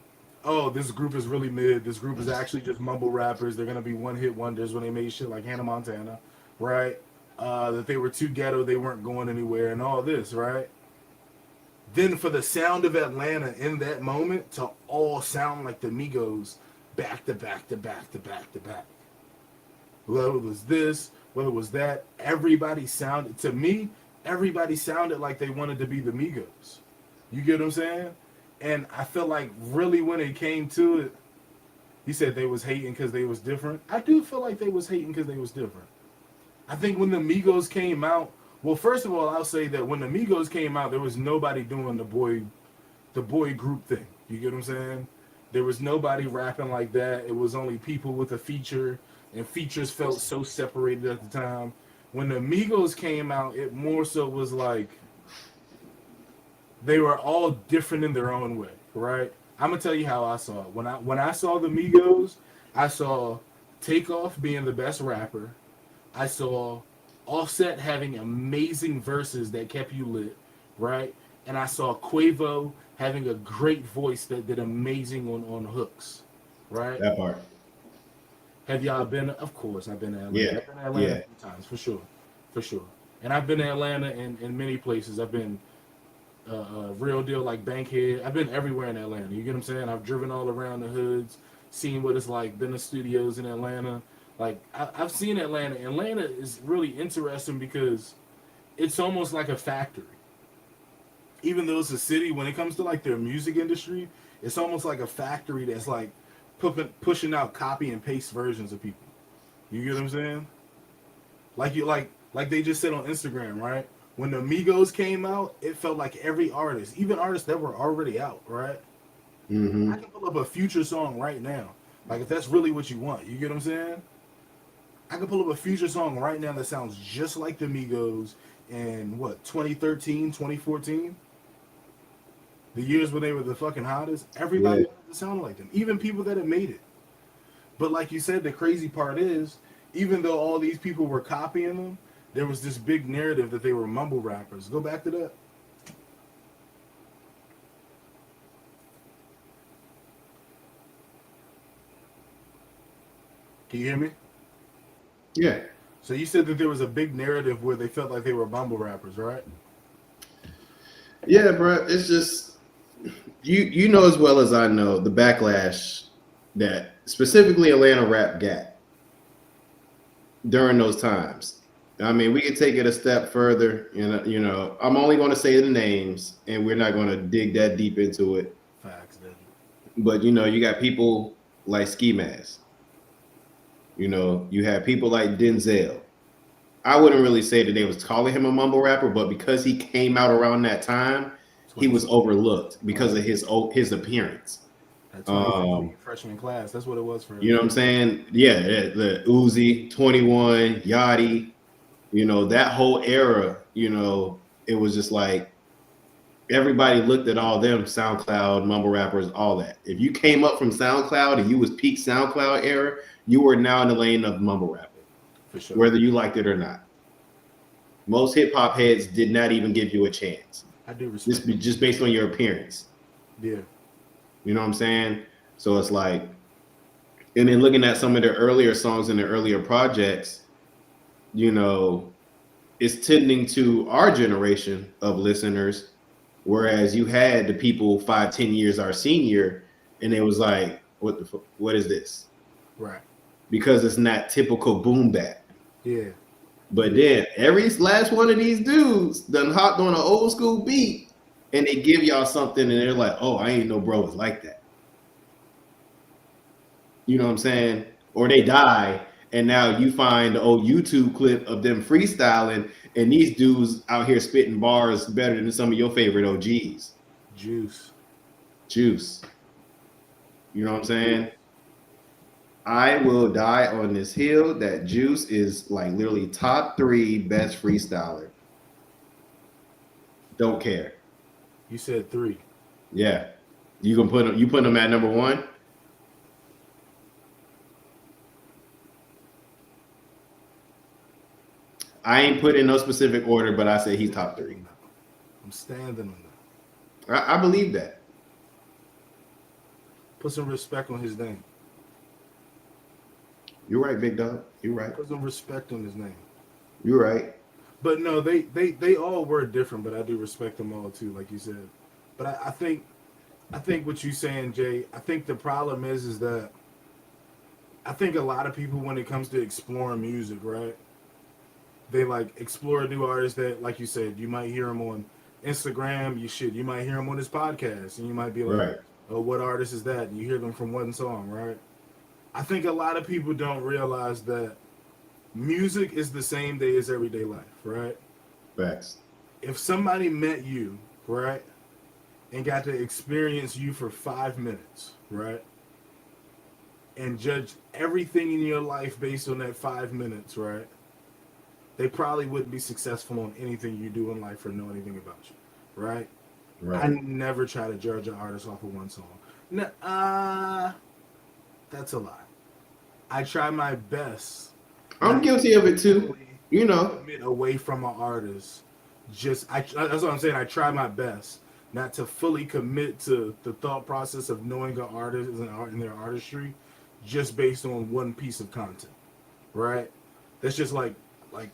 "Oh, this group is really mid. This group is actually just mumble rappers. They're gonna be one hit wonders when they made shit like Hannah Montana, right? That they were too ghetto, they weren't going anywhere, and all this, right?" Then for the sound of Atlanta in that moment to all sound like the Migos, back to back to back to back to back. Whether it was this, whether it was that, everybody sounded to me. Everybody sounded like they wanted to be the Migos. You get what I'm saying? And I feel like really when it came to it, he said they was hating because they was different. I do feel like they was hating because they was different. I think when the Migos came out, well, first of all, I'll say that when the Migos came out, there was nobody doing the boy group thing. You get what I'm saying? There was nobody rapping like that. It was only people with a feature, and features felt so separated at the time. When the Migos came out, it more so was like they were all different in their own way, right? I'm gonna tell you how I saw it. When I saw the Migos, I saw Takeoff being the best rapper. I saw Offset having amazing verses that kept you lit, right? And I saw Quavo having a great voice that did amazing on hooks, right? That part. Have y'all been? Of course, I've been to Atlanta. Yeah. I've been to Atlanta a Yeah. few times, for sure, for sure. And I've been to Atlanta in many places. I've been real deal like Bankhead. I've been everywhere in Atlanta. You get what I'm saying? I've driven all around the hoods, seen what it's like. Been to studios in Atlanta. Like I've seen Atlanta. Atlanta is really interesting because it's almost like a factory. Even though it's a city, when it comes to like their music industry, it's almost like a factory that's like pushing out copy and paste versions of people. You get what I'm saying? Like they just said on Instagram, right? When the Migos came out, it felt like every artist, even artists that were already out, right? I Mm-hmm. can pull up a Future song right now. Like if that's really what you want, you get what I'm saying? I can pull up a Future song right now that sounds just like the Migos in what 2013, 2014, the years when they were the fucking hottest. Everybody Yeah. wanted to sound like them, even people that had made it. But like you said, the crazy part is, even though all these people were copying them, there was this big narrative that they were mumble rappers. Go back to that. Can you hear me? Yeah. So you said that there was a big narrative where they felt like they were mumble rappers, right? Yeah, bro. It's just you know as well as I know the backlash that specifically Atlanta rap got during those times. I mean, we could take it a step further, I'm only going to say the names, and we're not going to dig that deep into it. Facts, then. But you got people like Ski Mask. You have people like Denzel. I wouldn't really say that they was calling him a mumble rapper, but because he came out around that time, he was 2016. overlooked because of his appearance. That 2016 Um, freshman class. That's what it was for you know him. what I'm saying? Yeah, the Uzi, 21, Yachty, that whole era, it was just like everybody looked at all them SoundCloud, mumble rappers, all that. If you came up from SoundCloud and you was peak SoundCloud era, you were now in the lane of mumble rapper, For sure. whether you liked it or not. Most hip hop heads did not even give you a chance, I do just respect it. just based on your appearance. Yeah. You know what I'm saying? So it's like, and then looking at some of their earlier songs and their earlier projects, you know, it's tending to our generation of listeners, whereas you had the people 5, 10 years our senior, and it was like, what is this? Right. Because it's not typical boom bap. Yeah. But then every last one of these dudes done hopped on an old school beat and they give y'all something, and they're like, "Oh, I ain't know bro was like that." You know what I'm saying? Or they die, and now you find the old YouTube clip of them freestyling, and these dudes out here spitting bars better than some of your favorite OGs. Juice. Juice. You know what I'm saying? I will die on this hill that Juice is like literally top three best freestyler. Don't care. You said 3. Yeah. You can put him, you put him at number one. I ain't put in no specific order, but I say he's top three. I'm standing on that. I believe that. Put some respect on his name. You're right, big dog. You're right. Put some respect on his name. You're right. But no, they all were different, but I do respect them all too, like you said. But I think what you saying, Jay. I think the problem is that I think a lot of people, when it comes to exploring music, right? They like explore new artists that, like you said, you might hear them on Instagram. You might hear them on this podcast, and you might be like, Right. "Oh, what artist is that?" And you hear them from one song, right? I think a lot of people don't realize that music is the same day as everyday life, right? Facts. If somebody met you, right, and got to experience you for 5 minutes, right, and judge everything in your life based on that 5 minutes, right, they probably wouldn't be successful on anything you do in life or know anything about you, right? I Right. never try to judge an artist off of one song. That's a lie. I try my best I'm not guilty of it to too. fully You know. commit away from an artist. That's what I'm saying. I try my best not to fully commit to the thought process of knowing an artist and their artistry, just based on one piece of content, right? That's just like like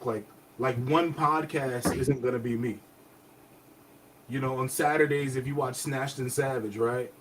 like one podcast isn't gonna be me. You know, on Saturdays, if you watch Snatched and Savage, right?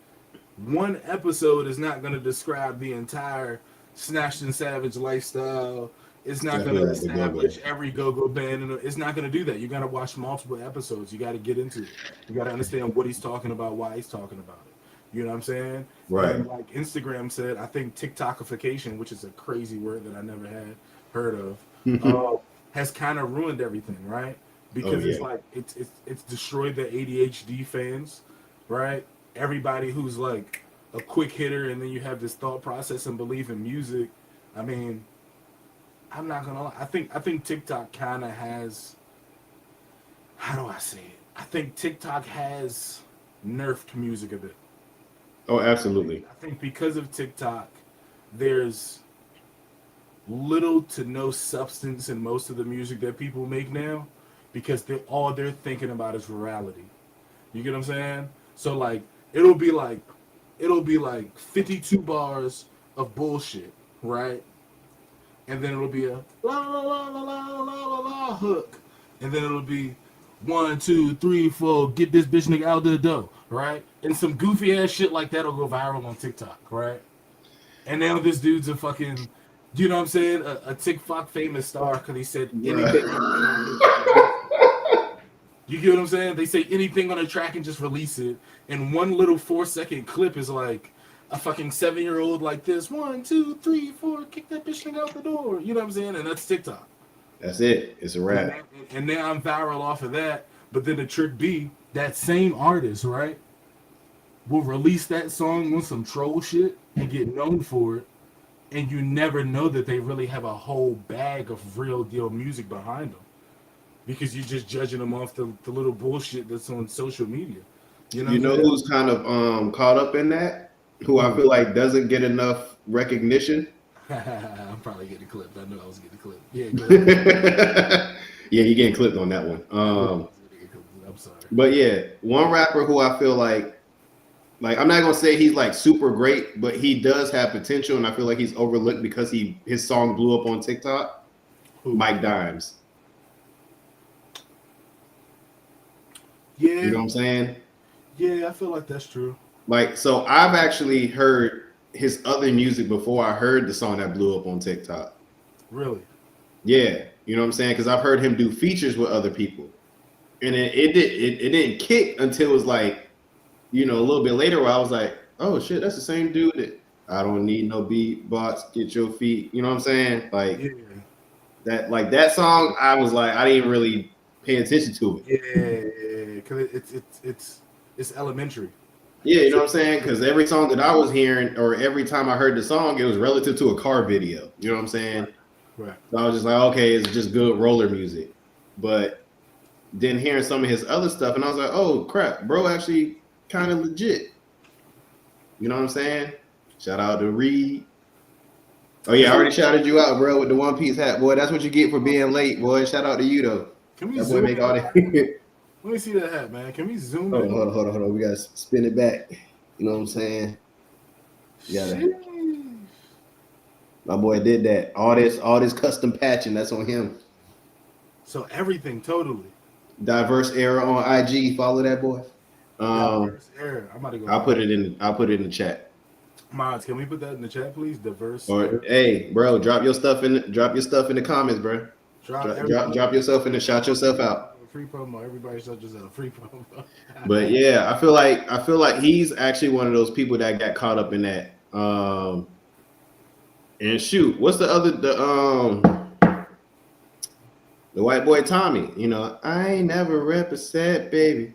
One episode is not going to describe the entire Snatched and Savage lifestyle. It's not going Definitely to like the go go. establish every go-go band. And it's not going to do that. You got to watch multiple episodes. You got to get into it. You got to understand what he's talking about, why he's talking about it. You know what I'm saying? Right. And like Instagram said, I think TikTokification, which is a crazy word that I never had heard of, uh, has kind of ruined everything, right? Oh Because it's yeah. like it's destroyed the ADHD fans, right? Everybody who's like a quick hitter, and then you have this thought process and belief in music. I mean, I'm not gonna lie. I think TikTok kind of has. How do I say it? I think TikTok has nerfed music a bit. Oh, I think, absolutely. I think because of TikTok, there's little to no substance in most of the music that people make now, because they're thinking about is virality. You get what I'm saying? So like it'll be like it'll be like 52 bars of bullshit, right? And then it'll be a la la la la la la la la hook, and then it'll be 1, 2, 3, 4, get this bitch nigga out the door, right? And some goofy ass shit like that'll go viral on TikTok, right? And now this dude's a fucking, you know what I'm saying, a TikTok famous star because he said anything on the track and just release it. You get what I'm saying? They say anything on a track and just release it. And one little 4 second clip is like a fucking 7 year old like this. 1, 2, 3, 4, kick that bitch nigga out the door. You know what I'm saying? And that's TikTok. That's it. It's a And wrap. that, and now I'm viral off of that. But then the trick B, that same artist, right, will release that song with some troll shit and get known for it. And you never know that they really have a whole bag of real deal music behind them, because you're just judging them off the little bullshit that's on social media. You know You what I'm know saying? who's kind of caught up in that? Who I Who? feel like doesn't get enough recognition. I'm probably getting clipped. I knew I was getting clipped. Yeah, go ahead. Yeah, you getting clipped on that one. I knew I was getting clipped. I'm sorry. But yeah, one rapper who I feel like I'm not gonna say he's like super great, but he does have potential, and I feel like he's overlooked because his song blew up on TikTok. Who? Mike Dimes. You Yeah, know what I'm saying? yeah, I feel like that's true. Like, so I've actually heard his other music before I heard the song that blew up on TikTok. Really? Yeah, you know what I'm saying? Because I've heard him do features with other people. and it didn't kick until it was like, you know, a little bit later where I was like, oh shit, that's the same dude that I don't need no beatbox, get your feet. You know what I'm saying? Yeah, Like that song, I was like, I didn't really pay attention to it. yeah, because it's elementary. Yeah, you know So, what I'm saying? Because every song that I was hearing, or every time I heard the song, it was relative to a car video. You know what I'm saying? right, right. So I was just like, okay, it's just good roller music. But then hearing some of his other stuff, and I was like, oh crap, bro, actually kind of legit. You know what I'm saying? Shout out to Reed. Oh yeah, I already shouted you out, bro, with the One Piece hat, boy. That's what you get for being late, boy. Shout out to you though. Can we That boy zoom make in all on that. that? Let me see that hat, man. Can we zoom in? Hold on. We gotta spin it back. You know what I'm saying? You gotta. Sheesh. My boy did that. All this custom patching. That's on him. So everything totally Diverse era on IG. Follow that boy. Um, diverse air. I'm about to go I'll follow. put it in. I'll put it in the chat. Mods, can we put that in the chat, please? Diverse Or air. hey, bro, drop your stuff in the comments, bro. Drop everybody. Drop yourself in the shout yourself out. Free promo. Everybody such as a free promo. But yeah, I feel like he's actually one of those people that got caught up in that. And shoot, what's the white boy Tommy? You know, I ain't never represent, baby.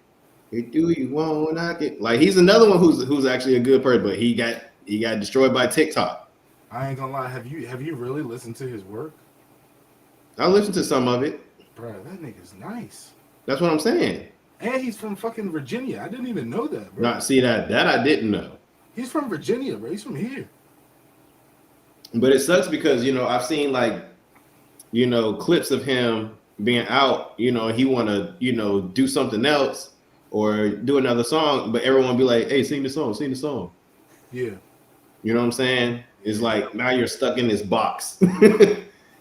You do you want I get like he's another one who's actually a good person, but he got destroyed by TikTok. I ain't gonna lie. Have you really listened to his work, I listened to some of it. bro? That nigga's nice. That's what I'm saying. And he's from fucking Virginia. I didn't even know that, bro. Not see that I didn't know. He's from Virginia, bro. He's from here. But it sucks because you know I've seen like you know clips of him being out. You know he want to you know do something else or do another song, but everyone be like, "Hey, sing the song, sing the song." Yeah. You know what I'm saying? It's like now you're stuck in this box.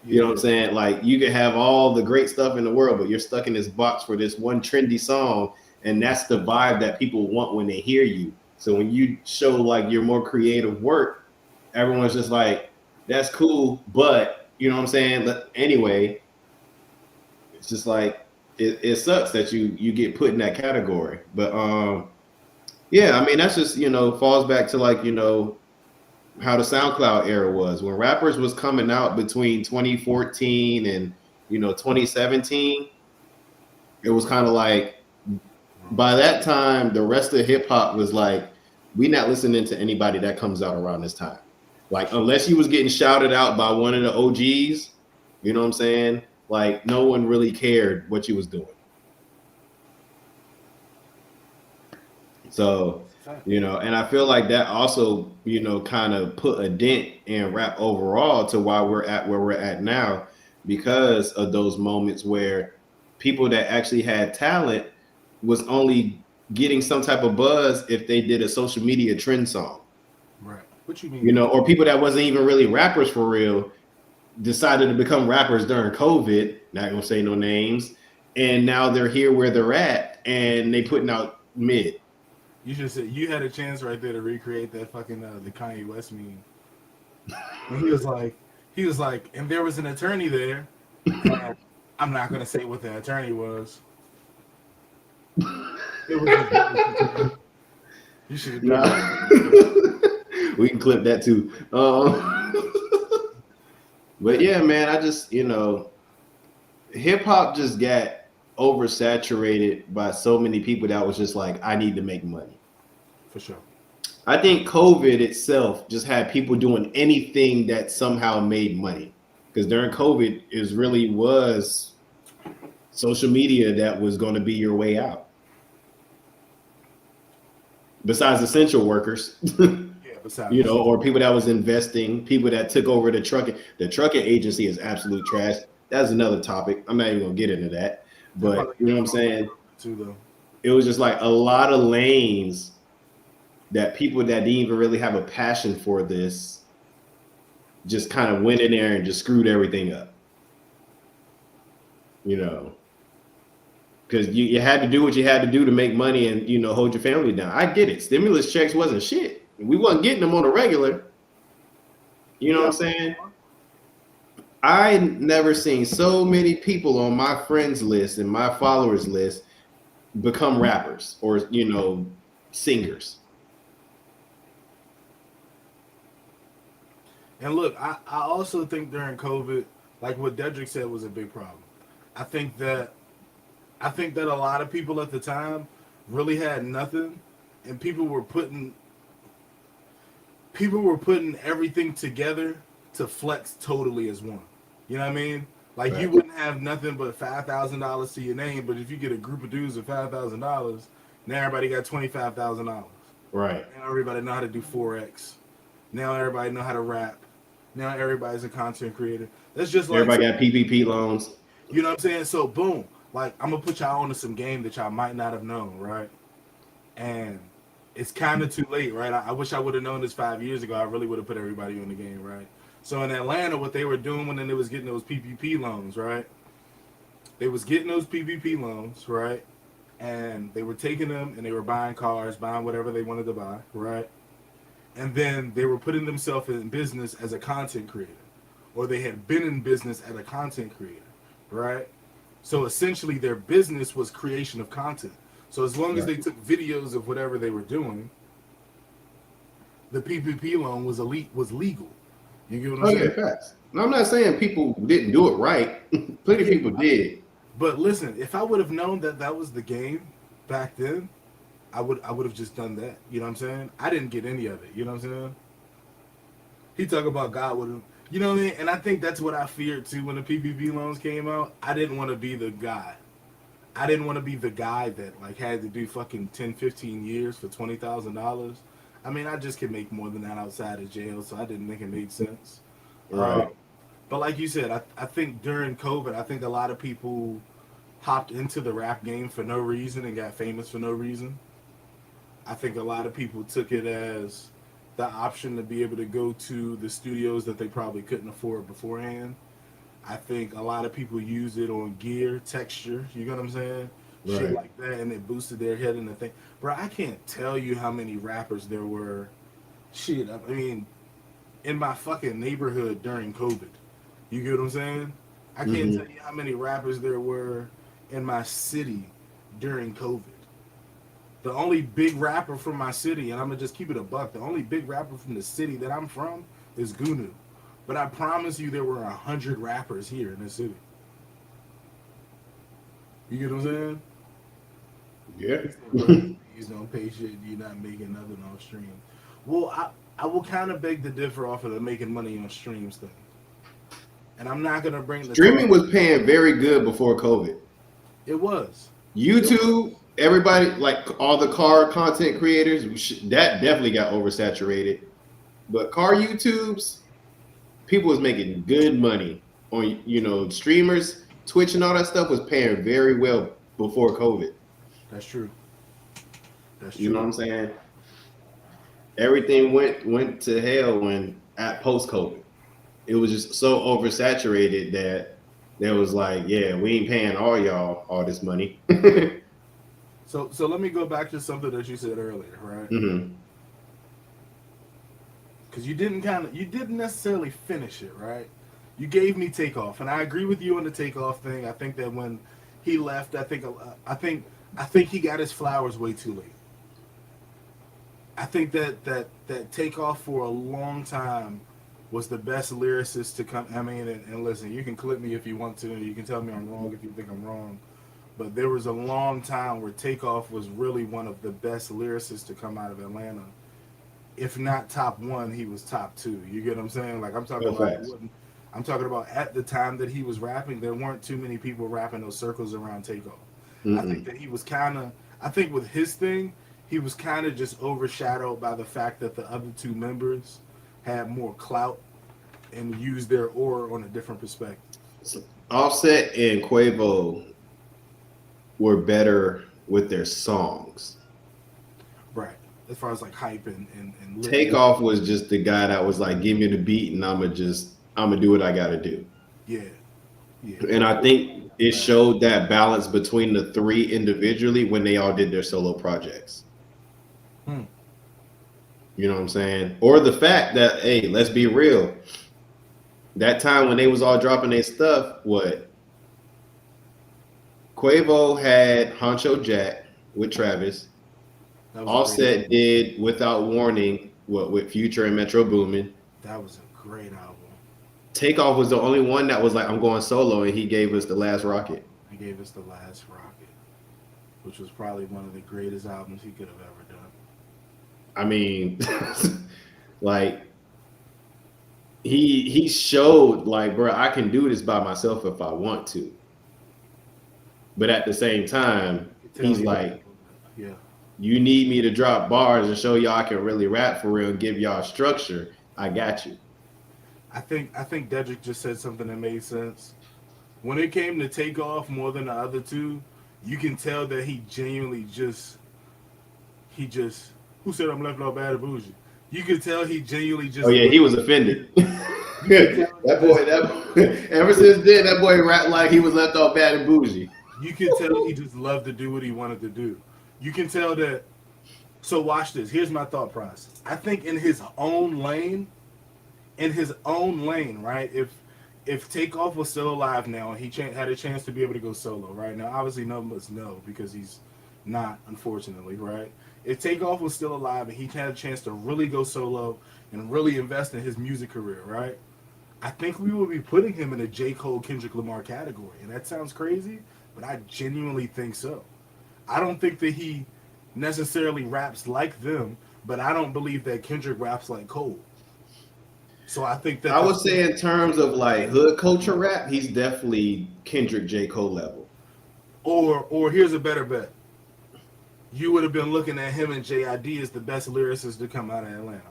You Yeah. know what I'm saying? Like you can have all the great stuff in the world, but you're stuck in this box for this one trendy song, and that's the vibe that people want when they hear you. So when you show like your more creative work, everyone's just like, "That's cool," but you know what I'm saying? But anyway, it's just like it sucks that you get put in that category. But yeah, I mean that's just you know falls back to like you know how the SoundCloud era was when rappers was coming out between 2014 and you know 2017. It was kind of like by that time the rest of hip hop was like we not listening to anybody that comes out around this time. Like unless you was getting shouted out by one of the OGs, you know what I'm saying? Like no one really cared what you was doing. So, you know, and I feel like that also, you know, kind of put a dent in rap overall to why we're at where we're at now because of those moments where people that actually had talent was only getting some type of buzz if they did a social media trend song. Right. What you mean? You know, or people that wasn't even really rappers for real decided to become rappers during COVID, not gonna say no names, and now they're here where they're at and they putting out mid. You should say you had a chance right there to recreate that fucking the Kanye West meme. When he was like, and there was an attorney there. And I'm not gonna say what the attorney was. It was you should have done that. We can clip that too. But yeah, man, I just you know, hip hop just got oversaturated by so many people that was just like, I need to make money. For sure. I think COVID itself just had people doing anything that somehow made money. Because during COVID, it really was social media that was going to be your way out. Besides essential workers, Yeah, besides you know, or people that was investing, people that took over the trucking. The trucking agency is absolute trash. That's another topic. I'm not even gonna get into that. But you know what I'm saying? too, though. It was just like a lot of lanes that people that didn't even really have a passion for this just kind of went in there and just screwed everything up. You know, because you had to do what you had to do to make money and you know hold your family down. I get it. Stimulus checks wasn't shit. We wasn't getting them on a regular. You know what I'm saying? I never seen so many people on my friends list and my followers list become rappers or singers. And look, I also think during COVID, like what Dedrick said was a big problem. I think that I think that a lot of people at the time really had nothing, and people were putting everything together to flex totally as one. You know what I mean? Like you Right. wouldn't have nothing but $5,000 to your name, but if you get a group of dudes with $5,000, now everybody got $25,000. Right. Now everybody know how to do forex. Now everybody know how to rap. Now everybody's a content creator. That's just like, Everybody got PPP loans. you know what I'm saying? So boom, like I'm gonna put y'all onto some game that y'all might not have known, right? And it's kind of too late, right? I wish I would have known this 5 years ago. I really would have put everybody on the game, right? So in Atlanta, what they were doing when they was getting those PPP loans, right? They was getting those PPP loans, right? And they were taking them and they were buying cars, buying whatever they wanted to buy, right? And then they were putting themselves in business as a content creator, or they had been in business as a content creator, right? So essentially, their business was creation of content. So as long as Right. they took videos of whatever they were doing, the PPP loan was legal. You get what I'm Oh yeah, saying? facts. And I'm not saying people didn't do it right. Plenty of Yeah. people did. But listen, if I would have known that that was the game back then, I would have just done that. You know what I'm saying? I didn't get any of it. You know what I'm saying? He talk about God would have. You know what I mean? And I think that's what I feared too when the PPP loans came out. I didn't want to be the guy. I didn't want to be the guy that like had to do fucking 10, 15 years for $20,000. I mean, I just could make more than that outside of jail, so I didn't think it made sense. Uh, Right. but like you said, I think during COVID, I think a lot of people hopped into the rap game for no reason and got famous for no reason. I think a lot of people took it as the option to be able to go to the studios that they probably couldn't afford beforehand. I think a lot of people use it on gear, texture, you know what I'm saying? Shit Right. like that, and it boosted their head and the thing. Bro, I can't tell you how many rappers there were. Shit, I mean, in my fucking neighborhood during COVID. You get what I'm saying? I can't Hmm. tell you how many rappers there were in my city during COVID. The only big rapper from my city, and I'm gonna just keep it a buck, the only big rapper from the city that I'm from is Gunu. But I promise you there were 100 rappers here in the city. You get what I'm saying? Yeah. He said, bro, please don't pay shit. You're not making nothing on stream. Well, I will kind of beg to differ off of the making money on streams thing. And I'm not going to bring the Streaming talk. was paying very good before COVID. It was. It YouTube, was. everybody, like all the car content creators, that definitely got oversaturated. But car YouTubes, people was making good money on streamers, Twitch, and all that stuff was paying very well before COVID. That's true. That's You know what true. I'm saying? Everything went to hell when at post COVID. It was just so oversaturated that there was like, yeah, we ain't paying all y'all all this money. So let me go back to something that you said earlier, right? Hmm. Because you didn't necessarily finish it, right? You gave me takeoff, and I agree with you on the takeoff thing. I think that when he left, I think he got his flowers way too late. I think that takeoff for a long time was the best lyricist to come. I mean, and listen, you can clip me if you want to. You can tell me I'm wrong if you think I'm wrong. But there was a long time where Takeoff was really one of the best lyricists to come out of Atlanta. If not top one, he was top two. You get what I'm saying? Like I'm talking No about, facts. I'm talking about at the time that he was rapping, there weren't too many people rapping those circles around Takeoff. I think Mm-mm. that he was kind of, I think with his thing, he was kind of just overshadowed by the fact that the other two members had more clout and used their aura on a different perspective. So Offset and Quavo were better with their songs. Right. As far as like hype and lit. Takeoff was just the guy that was like, give me the beat and I'm gonna do what I gotta do. Yeah. Yeah. And I Quavo think it showed that balance between the three individually when they all did their solo projects. Hmm. You know what I'm saying? Or the fact that, hey, let's be real. That time when they was all dropping their stuff, what Quavo had Honcho Jack with Travis. That was a great. Offset did Without Warning with Future and Metro Boomin. That was a great album. Takeoff was the only one that was like, I'm going solo, and he gave us The Last Rocket. He gave us The Last Rocket, which was probably one of the greatest albums he could have ever done. I mean, like he showed like, bro, I can do this by myself if I want to. But at the same time, he's like, yeah, you need me to drop bars and show y'all I can really rap for real and give y'all structure. I got you. I think Dedrick just said something that made sense. When it came to Takeoff more than the other two, you can tell that he genuinely just who said I'm left out bad and bougie? You could tell he genuinely just. Oh yeah, he was offended. that boy, ever since then, that boy rapped like he was left off bad and bougie. You can tell he just loved to do what he wanted to do. You can tell that. So watch this. Here's my thought process. I think in his own lane, right? If Takeoff was still alive now and he had a chance to be able to go solo, right? Now, obviously, none of us know because he's not, unfortunately, right? If Takeoff was still alive and he had a chance to really go solo and really invest in his music career, right? I think we would be putting him in a J. Cole, Kendrick Lamar category. And that sounds crazy, but I genuinely think so. I don't think that he necessarily raps like them, but I don't believe that Kendrick raps like Cole. So I think that I would say in terms of like hood culture rap, he's definitely Kendrick J. Cole level. Or here's a better bet. You would have been looking at him and J.I.B. as the best lyricists to come out of Atlanta.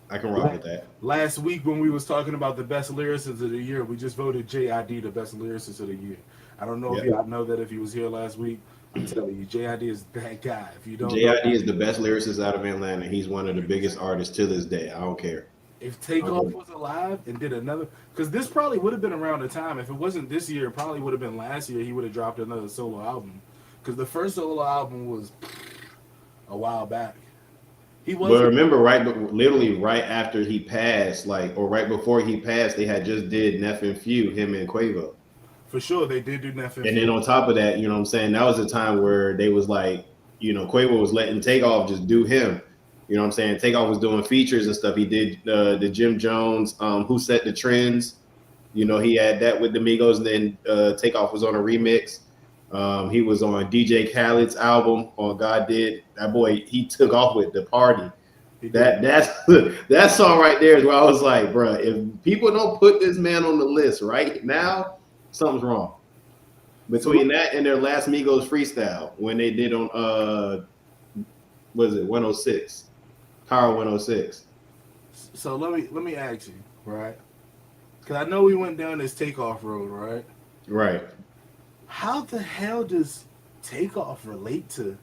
I can rock with that. Last week when we was talking about the best lyricists of the year, we just voted J.I.B. the best lyricist of the year. I don't know if y'all know that if he was here last week. I'm telling you, J.I.B. is that guy. If you don't, J.I.B. is the best lyricist out of Atlanta. He's one of the biggest artists to this day. I don't care. If Takeoff was alive and did another, because this probably would have been around the time. If it wasn't this year, it probably would have been last year. He would have dropped another solo album. Because the first solo album was a while back. He was. But remember, literally right after he passed, or right before he passed, they had just did Neff and Few, him and Quavo. For sure, they did do Neff and Few. And then on top of that, you know what I'm saying, that was a time where they was like, Quavo was letting Takeoff just do him. You know what I'm saying? Takeoff was doing features and stuff. He did the Jim Jones, Who Set the Trends. He had that with the Migos, and then Takeoff was on a remix. He was on DJ Khaled's album on God Did. That boy, he took off with The Party. That song right there is where I was like, bro, if people don't put this man on the list right now, something's wrong. Between that and their last Migos freestyle when they did on 106, Power 106. So let me ask you, right? Because I know we went down this Takeoff road, right? Right. How the hell does Takeoff relate to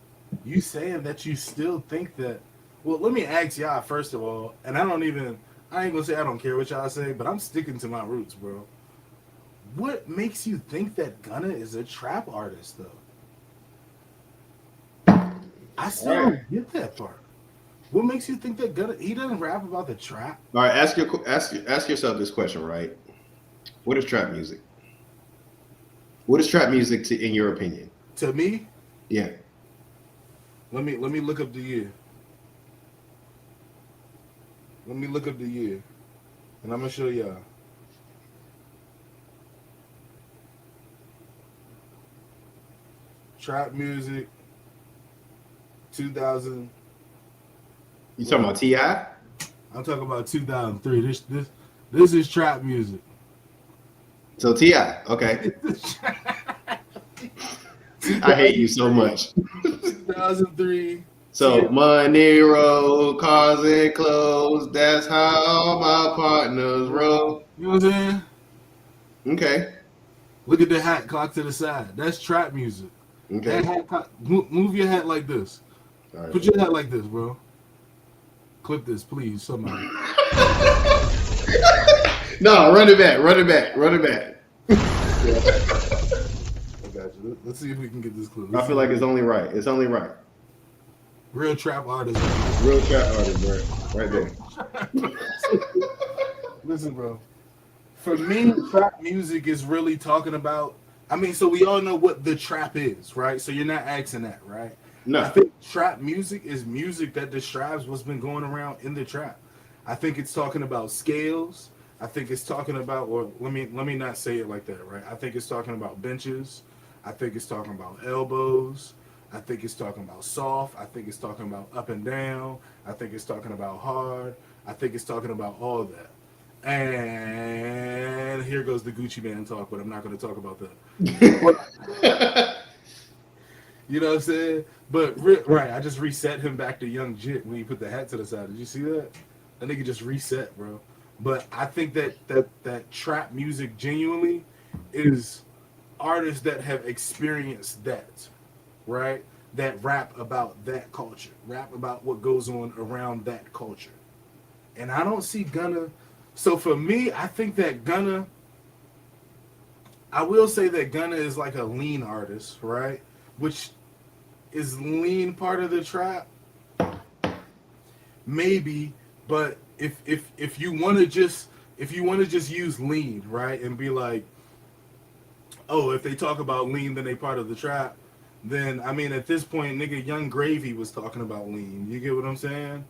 you saying that you still think that? Well, let me ask y'all first of all, and I ain't gonna say I don't care what y'all say, but I'm sticking to my roots, bro. What makes you think that Gunna is a trap artist, though? I still don't get that part. What makes you think that Gunna? He doesn't rap about the trap. All right, ask yourself this question, right? What is trap music? What is trap music in your opinion? To me? Yeah. Let me look up the year. Let me look up the year. And I'm gonna show y'all. Trap music 2000. You talking about T.I.? I'm talking about 2003. This is trap music. So T.I., okay. I hate you so much. 2003. So Monero, cars and clothes, that's how my partners roll. You know what I'm saying? Okay. Look at the hat, clock to the side. That's trap music. Okay. Move your hat like this. Right. Put your hat like this, bro. Clip this, please, somebody. No, run it back. I got you. Let's see if we can get this clip. I feel like it's only right. Real trap artist. Real trap artist, bro. Right there. Listen, bro. For me, trap music is really talking about I mean, so we all know what the trap is, right? So you're not asking that, right? I No. think trap music is music that describes what's been going around in the trap. I think it's talking about scales. I think it's talking about, or let me not say it like that, right? I think it's talking about benches. I think it's talking about elbows. I think it's talking about soft. I think it's talking about up and down. I think it's talking about hard. I think it's talking about all of that. And here goes the Gucci Man talk, but I'm not going to talk about that. You know what I'm saying? But right, I just reset him back to young Jit when he put the hat to the side. Did you see that? That nigga just reset, bro. But I think that trap music genuinely is artists that have experienced that, right? That rap about that culture, rap about what goes on around that culture. And I don't see Gunna. So for me, I think that Gunna. I will say that Gunna is like a lean artist, right? Which is lean part of the trap? Maybe, but if you want to just use lean, right, and be like, oh, if they talk about lean, then they part of the trap. Then I mean, at this point, nigga, Young Gravy was talking about lean. You get what I'm saying?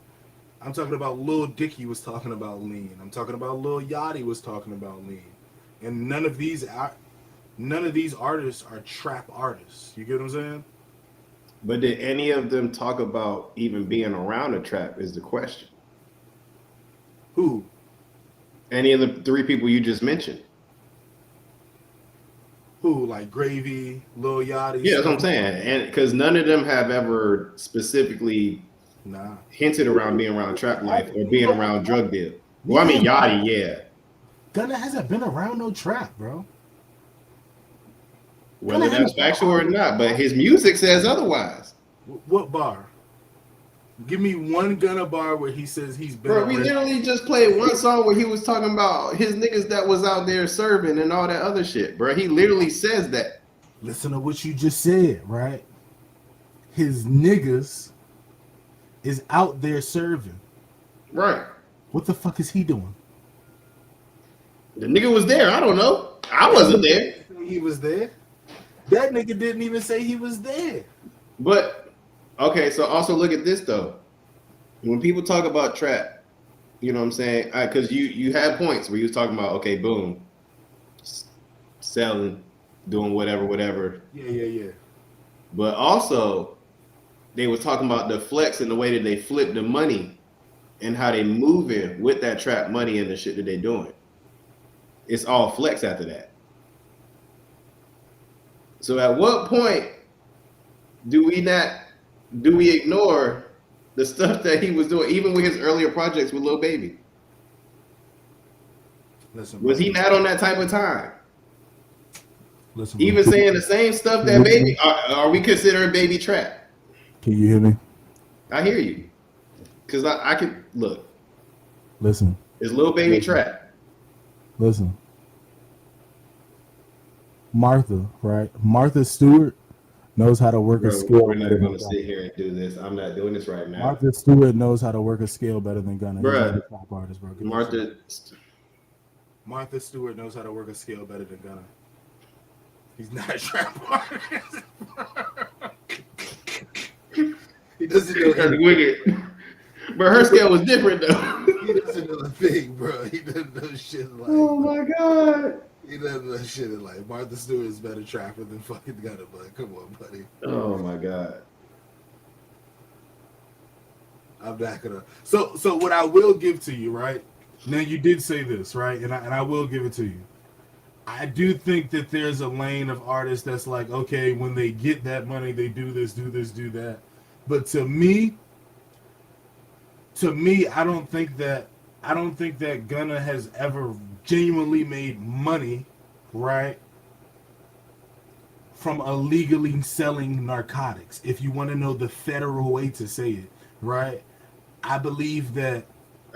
I'm talking about Lil Dicky was talking about lean. I'm talking about Lil Yachty was talking about lean. And none of these artists are trap artists. You get what I'm saying? But did any of them talk about even being around a trap? Is the question. Who? Any of the three people you just mentioned? Who? Like Gravy, Lil Yachty, Yeah, that's what I'm stuff. saying. And because none of them have ever specifically Nah. hinted around being around trap life or being around drug deal. Well, I Yeah. mean, Yachty, yeah. Gunna hasn't been around no trap, bro. Gunna Whether that's hasn't been factual or around no not, but trap. his music says otherwise. What bar? Give me one Gunna bar where he says he's been Bro, we around. literally just played one song where he was talking about his niggas that was out there serving and all that other shit, bro. He literally says that. Listen to what you just said, right? His niggas is out there serving. Right. What the fuck is he doing? The nigga was there. I don't know. I That wasn't nigga there. didn't say he was there. That nigga didn't even say he was there. But okay, so also look at this though. When people talk about trap, you know what I'm saying? Because you had points where you was talking about, okay, boom, selling, doing whatever, whatever. Yeah. But also they was talking about the flex and the way that they flip the money and how they move in with that trap money and the shit that they doing. It's all flex after that. So at what point do we ignore the stuff that he was doing, even with his earlier projects with Lil Baby? Listen, Was bro. he not on that type of time? Listen, bro. Even saying the same stuff that Baby, are we considering Baby trap? Can you hear me? I hear you, because I can look. Listen. Is Lil Baby trap? Listen. Martha, right? Martha Stewart knows how to work a Bro, scale. we're not going to sit here and do this. I'm not doing this right now. Martha Stewart knows how to work a scale better than Gunna. He's not a Bruh, trap artist, bro. Martha Stewart knows how to work a scale better than Gunna. He's not a trap artist. He doesn't know That's anything. wicked. But her scale was different though. He doesn't know a thing, bro. He doesn't know shit like. Oh my god. He doesn't know shit like. Martha Stewart is better trapper than fucking Gunna, but come on, buddy. Oh my god. I'm not gonna. So what I will give to you, right? Now you did say this, right? And I will give it to you. I do think that there's a lane of artists that's like, okay, when they get that money, they do this, do that. But to me, I don't think that Gunna has ever genuinely made money, right, from illegally selling narcotics. If you want to know the federal way to say it, right? I believe that.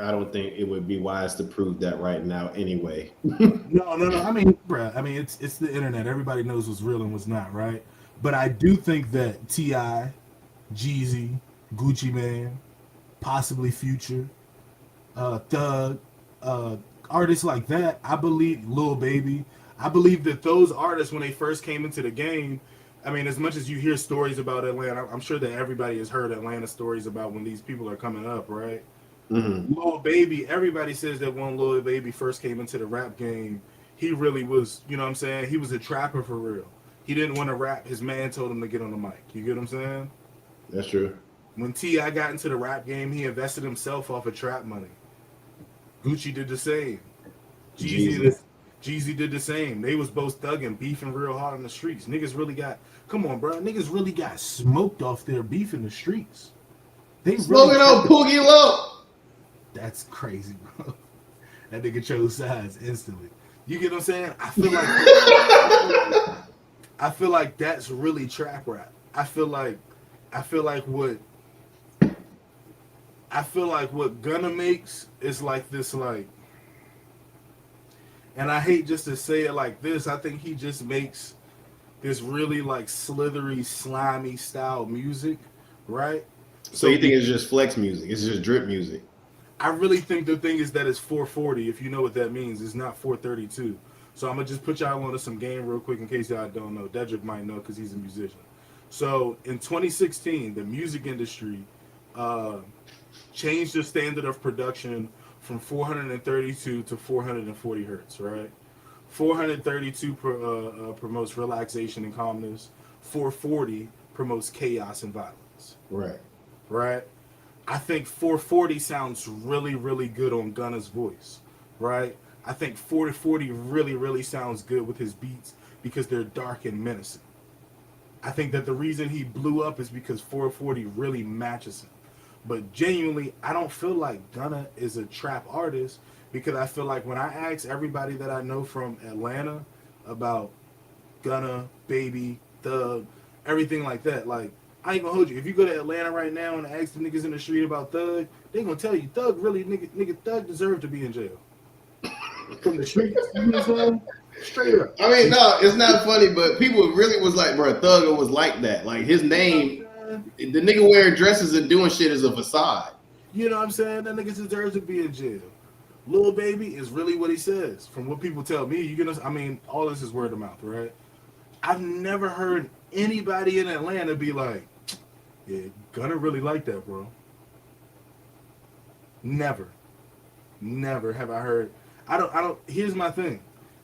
I don't think it would be wise to prove that right now anyway. No. I mean, bruh, it's the internet. Everybody knows what's real and what's not, right? But I do think that T.I., Jeezy, Gucci Man, possibly Future, Thug, artists like that, I believe, Lil Baby, I believe that those artists, when they first came into the game, I mean, as much as you hear stories about Atlanta, I'm sure that everybody has heard Atlanta stories about when these people are coming up, right? Hmm. Lil Baby, everybody says that when Lil Baby first came into the rap game, he really was, you know what I'm saying? He was a trapper for real. He didn't want to rap. His man told him to get on the mic. You get what I'm saying? That's true. When T.I. got into the rap game, he invested himself off of trap money. Gucci did the same. Jeezy Jeezy. did, Jeezy did the same. They was both thugging, beefing real hard on the streets. Niggas really got, come on, bro. Niggas really got smoked off their beef in the streets. They really Smoking on kept it. Poogie Low. That's crazy, bro. That nigga chose sides instantly. You get what I'm saying? I feel like that's really trap rap. I feel like what Gunna makes is like this, like, and I hate just to say it like this. I think he just makes this really like slithery, slimy style music, right? So So you think it's just flex music? It's just drip music? I really think the thing is that it's 440. If you know what that means, it's not 432. So I'm gonna just put y'all onto some game real quick in case y'all don't know. Dedrick might know because he's a musician. So in 2016, the music industry uh, changed the standard of production from 432 to 440 hertz. Right? 432 promotes relaxation and calmness. 440 promotes chaos and violence. Right. Right? I think 440 sounds really, really good on Gunna's voice, right? I think 440 really, really sounds good with his beats because they're dark and menacing. I think that the reason he blew up is because 440 really matches him. But genuinely, I don't feel like Gunna is a trap artist because I feel like when I ask everybody that I know from Atlanta about Gunna, Baby, Thug, everything like that. Like, I ain't gonna hold you. If you go to Atlanta right now and ask the niggas in the street about Thug, they gonna tell you Thug really nigga Thug deserved to be in jail from the streets. You know what I'm saying? Straight up. I mean, no, it's not funny, but people really was like, bro, Thugger was like that. Like his You know what name, I'm saying? the nigga wearing dresses and doing shit is a facade. You know what I'm saying? That nigga deserves to be in jail. Lil Baby is really what he says. From what people tell me, you know, I mean, all this is word of mouth, right? I've never heard anybody in Atlanta be like, yeah, Gunna really like that, bro. Never. Never have I heard. I don't here's my thing.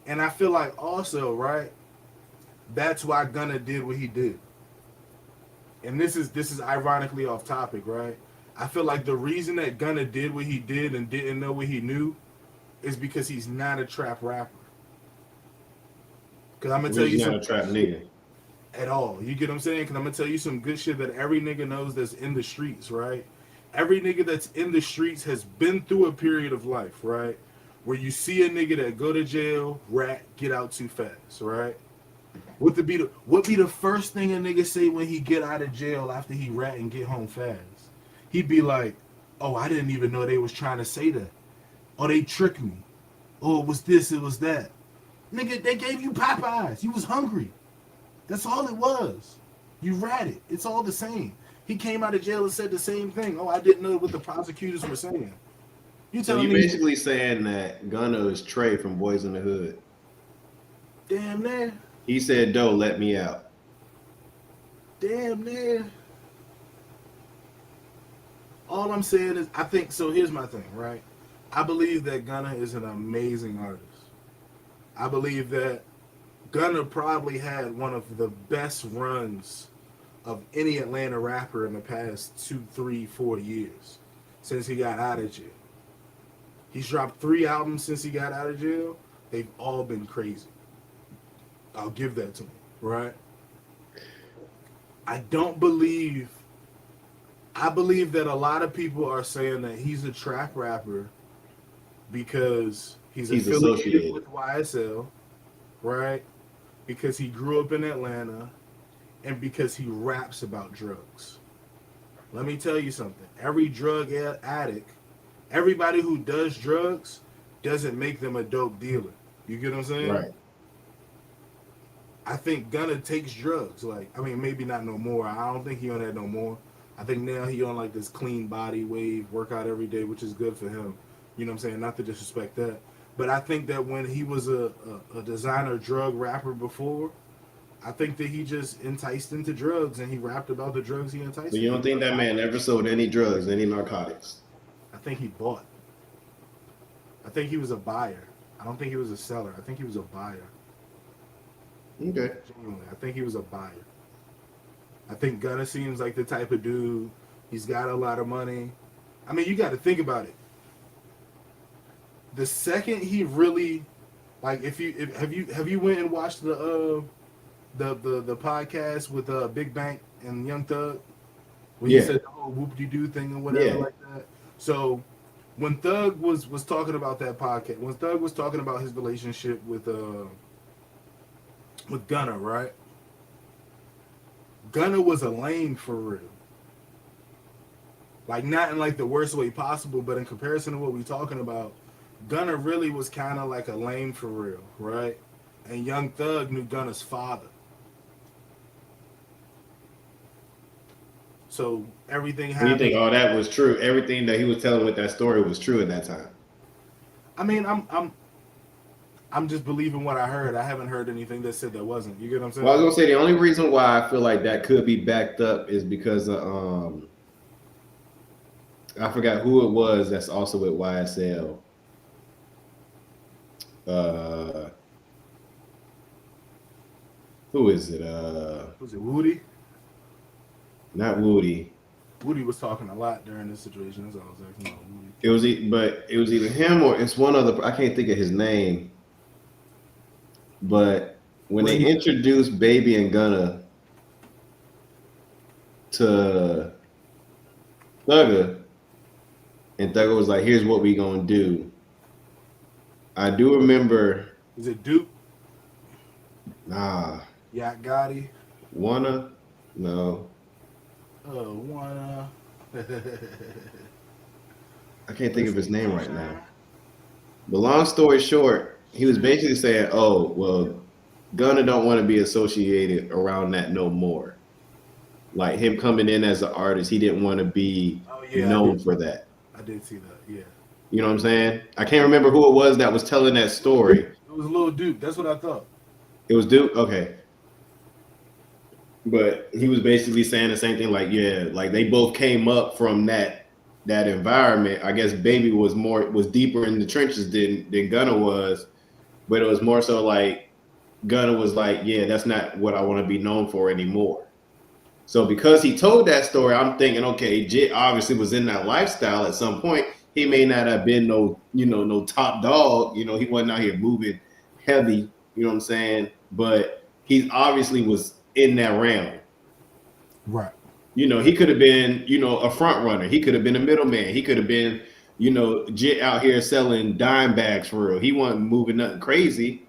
And I feel like also, right, that's why Gunna did what he did. And this is ironically off topic, right? I feel like the reason that Gunna did what he did and didn't know what he knew is because he's not a trap rapper. Cause I'm gonna tell you He's not some a trap good shit nigga. at all. You get what I'm saying? Cause I'm gonna tell you some good shit that every nigga knows that's in the streets, right? Every nigga that's in the streets has been through a period of life, right? Where you see a nigga that go to jail, rat, get out too fast, right? What be the first thing a nigga say when he get out of jail after he rat and get home fast? He'd be like, "Oh, I didn't even know they was trying to say that. Oh, they tricked me. Oh, it was this, it was that. Nigga, they gave you Popeyes. You was hungry. That's all it was. You ratted. It's all the same." He came out of jail and said the same thing. Oh, I didn't know what the prosecutors were saying. You So telling you me, basically saying that Gunna is Trey from Boys in the Hood. damn near, He said, "Doe, let me out." damn near. All I'm saying is, I think so. Here's my thing, right? I believe that Gunna is an amazing artist. I believe that Gunna probably had one of the best runs of any Atlanta rapper in the past 2, 3, 4 years since he got out of jail. He's dropped 3 albums since he got out of jail. They've all been crazy. I'll give that to him, right? I don't believe. I believe that a lot of people are saying that he's a trap rapper because he's He's affiliated associated. with YSL, right? Because he grew up in Atlanta and because he raps about drugs. Let me tell you something. Every drug addict, everybody who does drugs doesn't make them a dope dealer. You get what I'm saying? Right. I think Gunna takes drugs. Like, I mean, maybe not no more. I don't think he on that no more. I think now he on like this clean body wave, workout every day, which is good for him. You know what I'm saying? Not to disrespect that. But I think that when he was a designer drug rapper before, I think that he just enticed into drugs and he rapped about the drugs he So enticed you into. don't think that man ever sold any drugs, any narcotics? I think he bought. I think he was a buyer. I don't think he was a seller. I think he was a buyer. Okay. Genuinely, I think he was a buyer. I think Gunna seems like the type of dude. He's got a lot of money. I mean, you got to think about it. The second he really, like, have you went and watched the podcast with Big Bank and Young Thug when he Yeah. said the whole whoop de doo thing or whatever Yeah. like that. So when Thug was talking about that podcast, when Thug was talking about his relationship with Gunna, right? Gunna was a lame for real. Like not in like the worst way possible, but in comparison to what we talking about, Gunna really was kind of like a lame for real, right? And Young Thug knew Gunna's father. So everything And you think happened. all that was true? Everything that he was telling with that story was true at that time? I mean, I'm just believing what I heard. I haven't heard anything that said that wasn't. You get what I'm Well, I was saying? gonna say the only reason why I feel like that could be backed up is because of, I forgot who it was that's also with YSL. Uh, who is it? Was it Woody? Not Woody. Woody was talking a lot during this situation. That's all I was asking about Woody. But it was either him or it's one other. I can't think of his name. But when Well, they introduced Baby and Gunna to Thugger, and Thugger was like, "Here's what we gonna do." I do remember. is it Duke? Nah, Yacht Gotti? wanna no. Wanna. I can't think of his name right now. But long story short, he was basically saying, "Oh, well, Gunna don't want to be associated around that no more. Like him coming in as an artist, he didn't want to be Oh yeah, known for that. I did see that. Yeah, You know what I'm saying? I can't remember who it was that was telling that story. it was Lil Duke. That's what I thought. It was Duke. Okay, but he was basically saying the same thing. Like, yeah, like they both came up from that environment. I guess Baby was deeper in the trenches than Gunna was, but it was more so like Gunna was like, yeah, that's not what I want to be known for anymore. So because he told that story, I'm thinking, okay, Jit obviously was in that lifestyle at some point. He may not have been no top dog. He wasn't out here moving heavy. You know what I'm saying? But he obviously was in that realm. Right. He could have been, a front runner. He could have been a middleman. He could have been, Jit out here selling dime bags for real. He wasn't moving nothing crazy,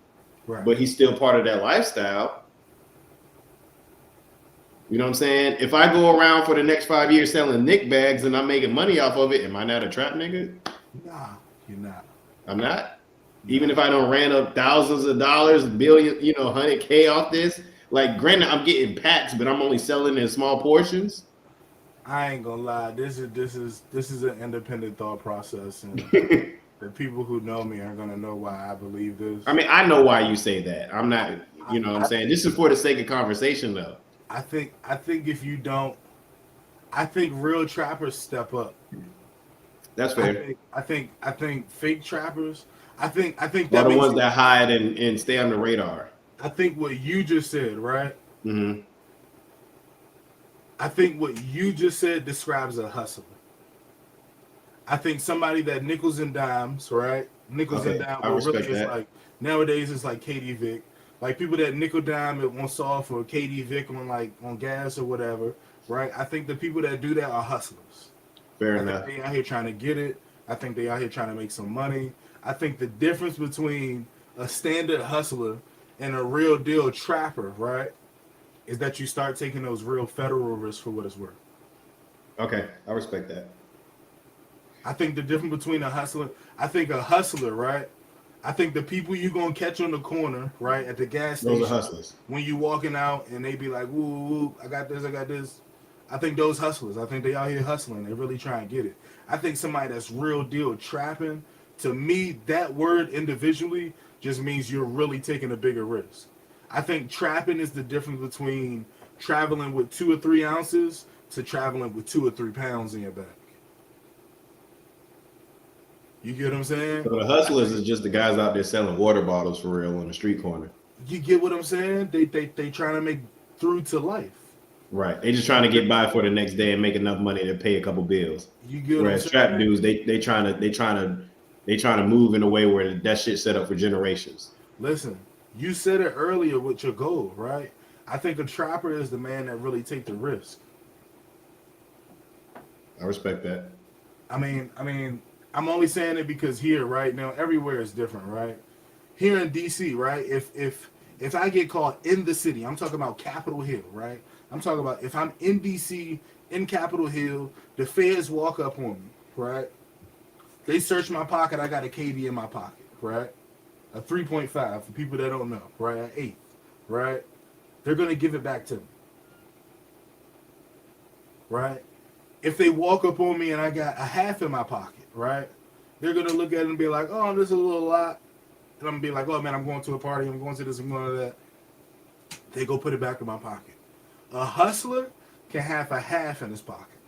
Right. but he's still part of that lifestyle. You know what I'm saying? If I go around for the next 5 years selling Nick bags and I'm making money off of it, am I not a trap nigga? Nah, you're not. I'm not. Even if I don't ran up thousands of dollars, billion, 100K off this. Like, granted, I'm getting packs, but I'm only selling in small portions. I ain't gonna lie. This is an independent thought process, and the people who know me are gonna know why I believe this. I mean, I know why you say that. I'm not, you know what I'm I saying? This is for the sake of conversation, though. I think if you don't, I think real trappers step up. That's fair. I think fake trappers. I think All that the makes ones that hide and stay on the radar. I think what you just said, right? Mm-hmm. I think what you just said describes a hustler. I think somebody that nickels and dimes, right? Nickels and Okay, dimes. I Well, really, respect it's that. like nowadays it's like Katie Vick. Like people that nickel dime at one soft or Katie Vick on gas or whatever, right? I think the people that do that are hustlers. Fair I think enough. they out here trying to get it. I think they out here trying to make some money. I think the difference between a standard hustler and a real deal trapper, right, is that you start taking those real federal risks for what it's worth. Okay, I respect that. I think the difference between I think a hustler, right? I think the people you gonna catch on the corner, right, at the gas Those are station hustlers. when you walking out and they be like, woo, woo, woo, I got this, I got this. I think those hustlers, I think they out here hustling. They really try and get it. I think somebody that's real deal trapping To me, that word individually just means you're really taking a bigger risk. I think trapping is the difference between traveling with 2 or 3 ounces to traveling with 2 or 3 pounds in your bag. You get what I'm saying? So the hustlers is just the guys out there selling water bottles for real on the street corner. You get what I'm saying? They trying to make through to life. Right. They just trying to get by for the next day and make enough money to pay a couple bills. You get what Whereas I'm trap saying? dudes, they trying to move in a way where that shit's set up for generations. Listen, you said it earlier with your goal, right? I think a trapper is the man that really take the risk. I respect that. I mean, I'm only saying it because here, right now, everywhere is different, right? Here in DC, right? If I get caught in the city, I'm talking about Capitol Hill, right? I'm talking about if I'm in DC, in Capitol Hill, the feds walk up on me, right? They search my pocket. I got a KB in my pocket, right? A 3.5 for people that don't know, right? An 8, right? They're gonna give it back to me, right? If they walk up on me and I got a half in my pocket, right? They're gonna look at it and be like, "Oh, this is a little lot," and I'm gonna be like, "Oh man, I'm going to a party. I'm going to this. I'm going to that." They go put it back in my pocket. A hustler can have a half in his pocket.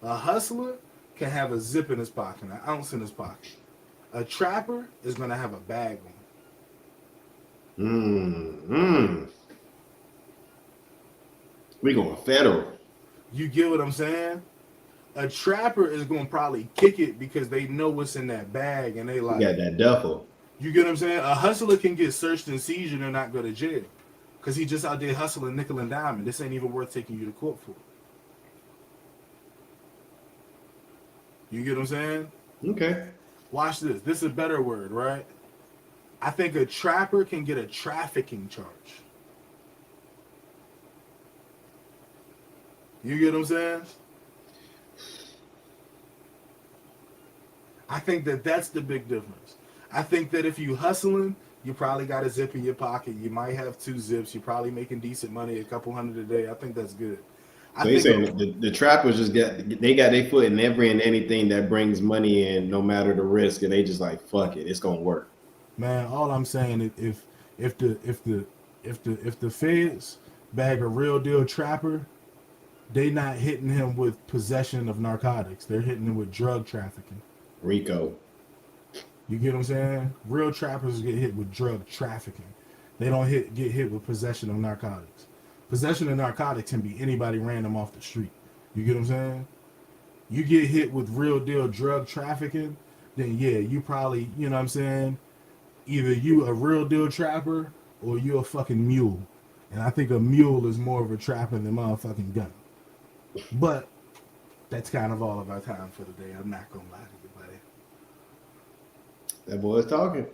A hustler can have a zip in his pocket, an ounce in his pocket. A trapper is gonna have a bag on. We going federal. You get what I'm saying? A trapper is gonna probably kick it because they know what's in that bag and they like. You got that duffel. You get what I'm saying? A hustler can get searched and seized and not go to jail because he just out there hustling nickel and diamond. This ain't even worth taking you to court for. You get what I'm saying? Okay. Watch this. This is a better word, right? I think a trapper can get a trafficking charge. You get what I'm saying? I think that that's the big difference. I think that if you hustling, you probably got a zip in your pocket. You might have 2 zips. You're probably making decent money, a couple hundred a day. I think that's good. So you saying the trappers just got their foot in every and anything that brings money in, no matter the risk, and they just like fuck it, it's gonna work. Man, all I'm saying is if the feds bag a real deal trapper, they not hitting him with possession of narcotics. They're hitting him with drug trafficking. Rico. You get what I'm saying? Real trappers get hit with drug trafficking. They don't get hit with possession of narcotics. Possession of narcotics can be anybody random off the street. You get what I'm saying? You get hit with real deal drug trafficking, then yeah, you probably, you know what I'm saying? Either you a real deal trapper or you a fucking mule. And I think a mule is more of a trapper than motherfucking gun. But that's kind of all of our time for the day. I'm not gonna lie to you, buddy. That boy's talking.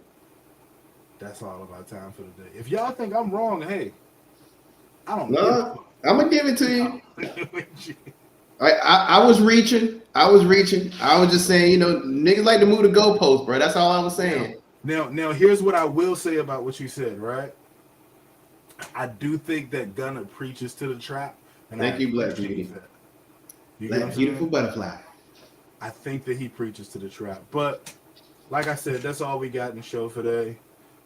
That's all of our time for the day. If y'all think I'm wrong, hey, I don't know. I'm gonna give it to you. you. I was reaching. I was just saying, niggas like to move the goalpost, bro. That's all I was saying. Now, here's what I will say about what you said, right? I do think that Gunna preaches to the trap. And Thank you, Black Beauty. Black beautiful butterfly. I think that he preaches to the trap. But like I said, that's all we got in the show for today.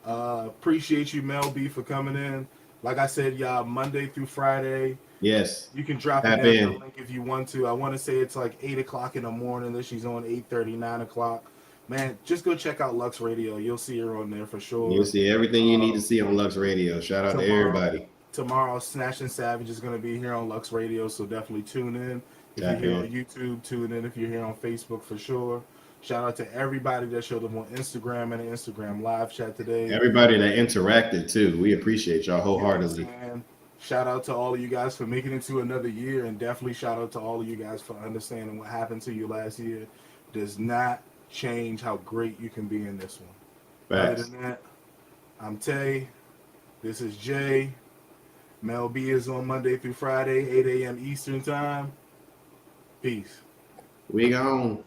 Appreciate you, Mel B, for coming in. Like I said, y'all, Monday through Friday. Yes. You can drop it in the link if you want to. I want to say it's like 8 o'clock in the morning that she's on 8:30, 9 o'clock. Man, just go check out Lux Radio. You'll see her on there for sure. You'll see everything you need to see on Lux Radio. Shout out to everybody. Tomorrow, Snatch and Savage is going to be here on Lux Radio, so definitely tune in. If you're here on YouTube, tune in. If you're here on Facebook, for sure. Shout out to everybody that showed up on Instagram and the Instagram live chat today. Everybody that interacted, too. We appreciate y'all wholeheartedly. Shout out to all of you guys for making it to another year, and definitely shout out to all of you guys for understanding what happened to you last year. Does not change how great you can be in this one. Other than that, I'm Tay. This is Jay. Mel B is on Monday through Friday, 8 a.m. Eastern Time. Peace. We gone.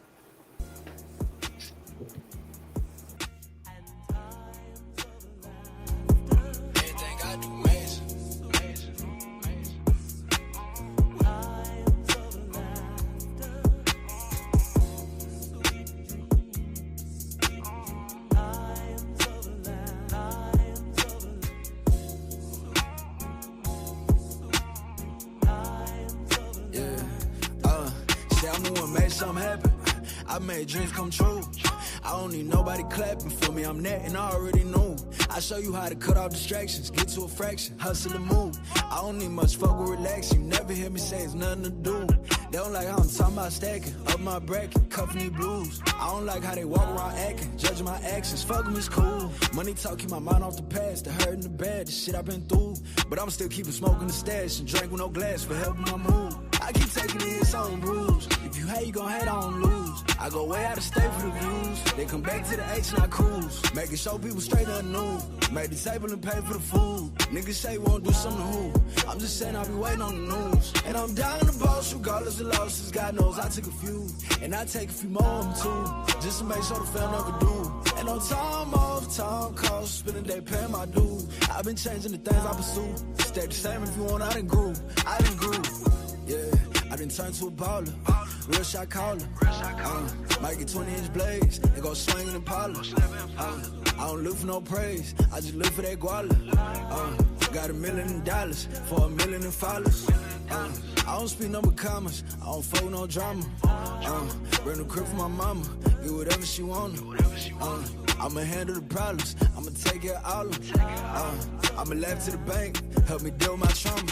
made dreams come true. I don't need nobody clapping for me, I'm that and I already knew. I show you how to cut off distractions, get to a fraction, hustle and move. I don't need much, fuck with relax. You never hear me say it's nothing to do. They don't like how I'm talking about stacking up my bracket, cuffing these blues. I don't like how they walk around acting, judging my actions. Fuck 'em, it's cool. Money talk, keep my mind off the past, the hurt and the bad, the shit I've been through. But I'm still keeping smoking the stash and drink with no glass for helping my mood. I keep taking the hits on bruise. If you hate, you gon' hate, I don't lose. I go way out of state for the views. They come back to the H and I cruise. Making sure people straight up new. Make the table and pay for the food. Niggas say won't do something to who. I'm just saying I'll be waiting on the news. And I'm down the boss regardless of losses. God knows I took a few. And I take a few more of them too. Just to make sure the fam never do. And on time off, time cost. Spend a day paying my dues. I've been changing the things I pursue. Stay the same if you want, I done grew. Yeah, I done turned to a baller, real shot caller. Might get 20-inch blades and go swinging in parlor. I don't look for no praise, I just look for that guala. Got $1 million for $1 million in followers. I don't speak number commas, I don't fuck with no drama. Bring the crib for my mama, get whatever she want. I'ma handle the problems, I'ma take care of all of them. I'ma laugh to the bank, help me deal with my trauma.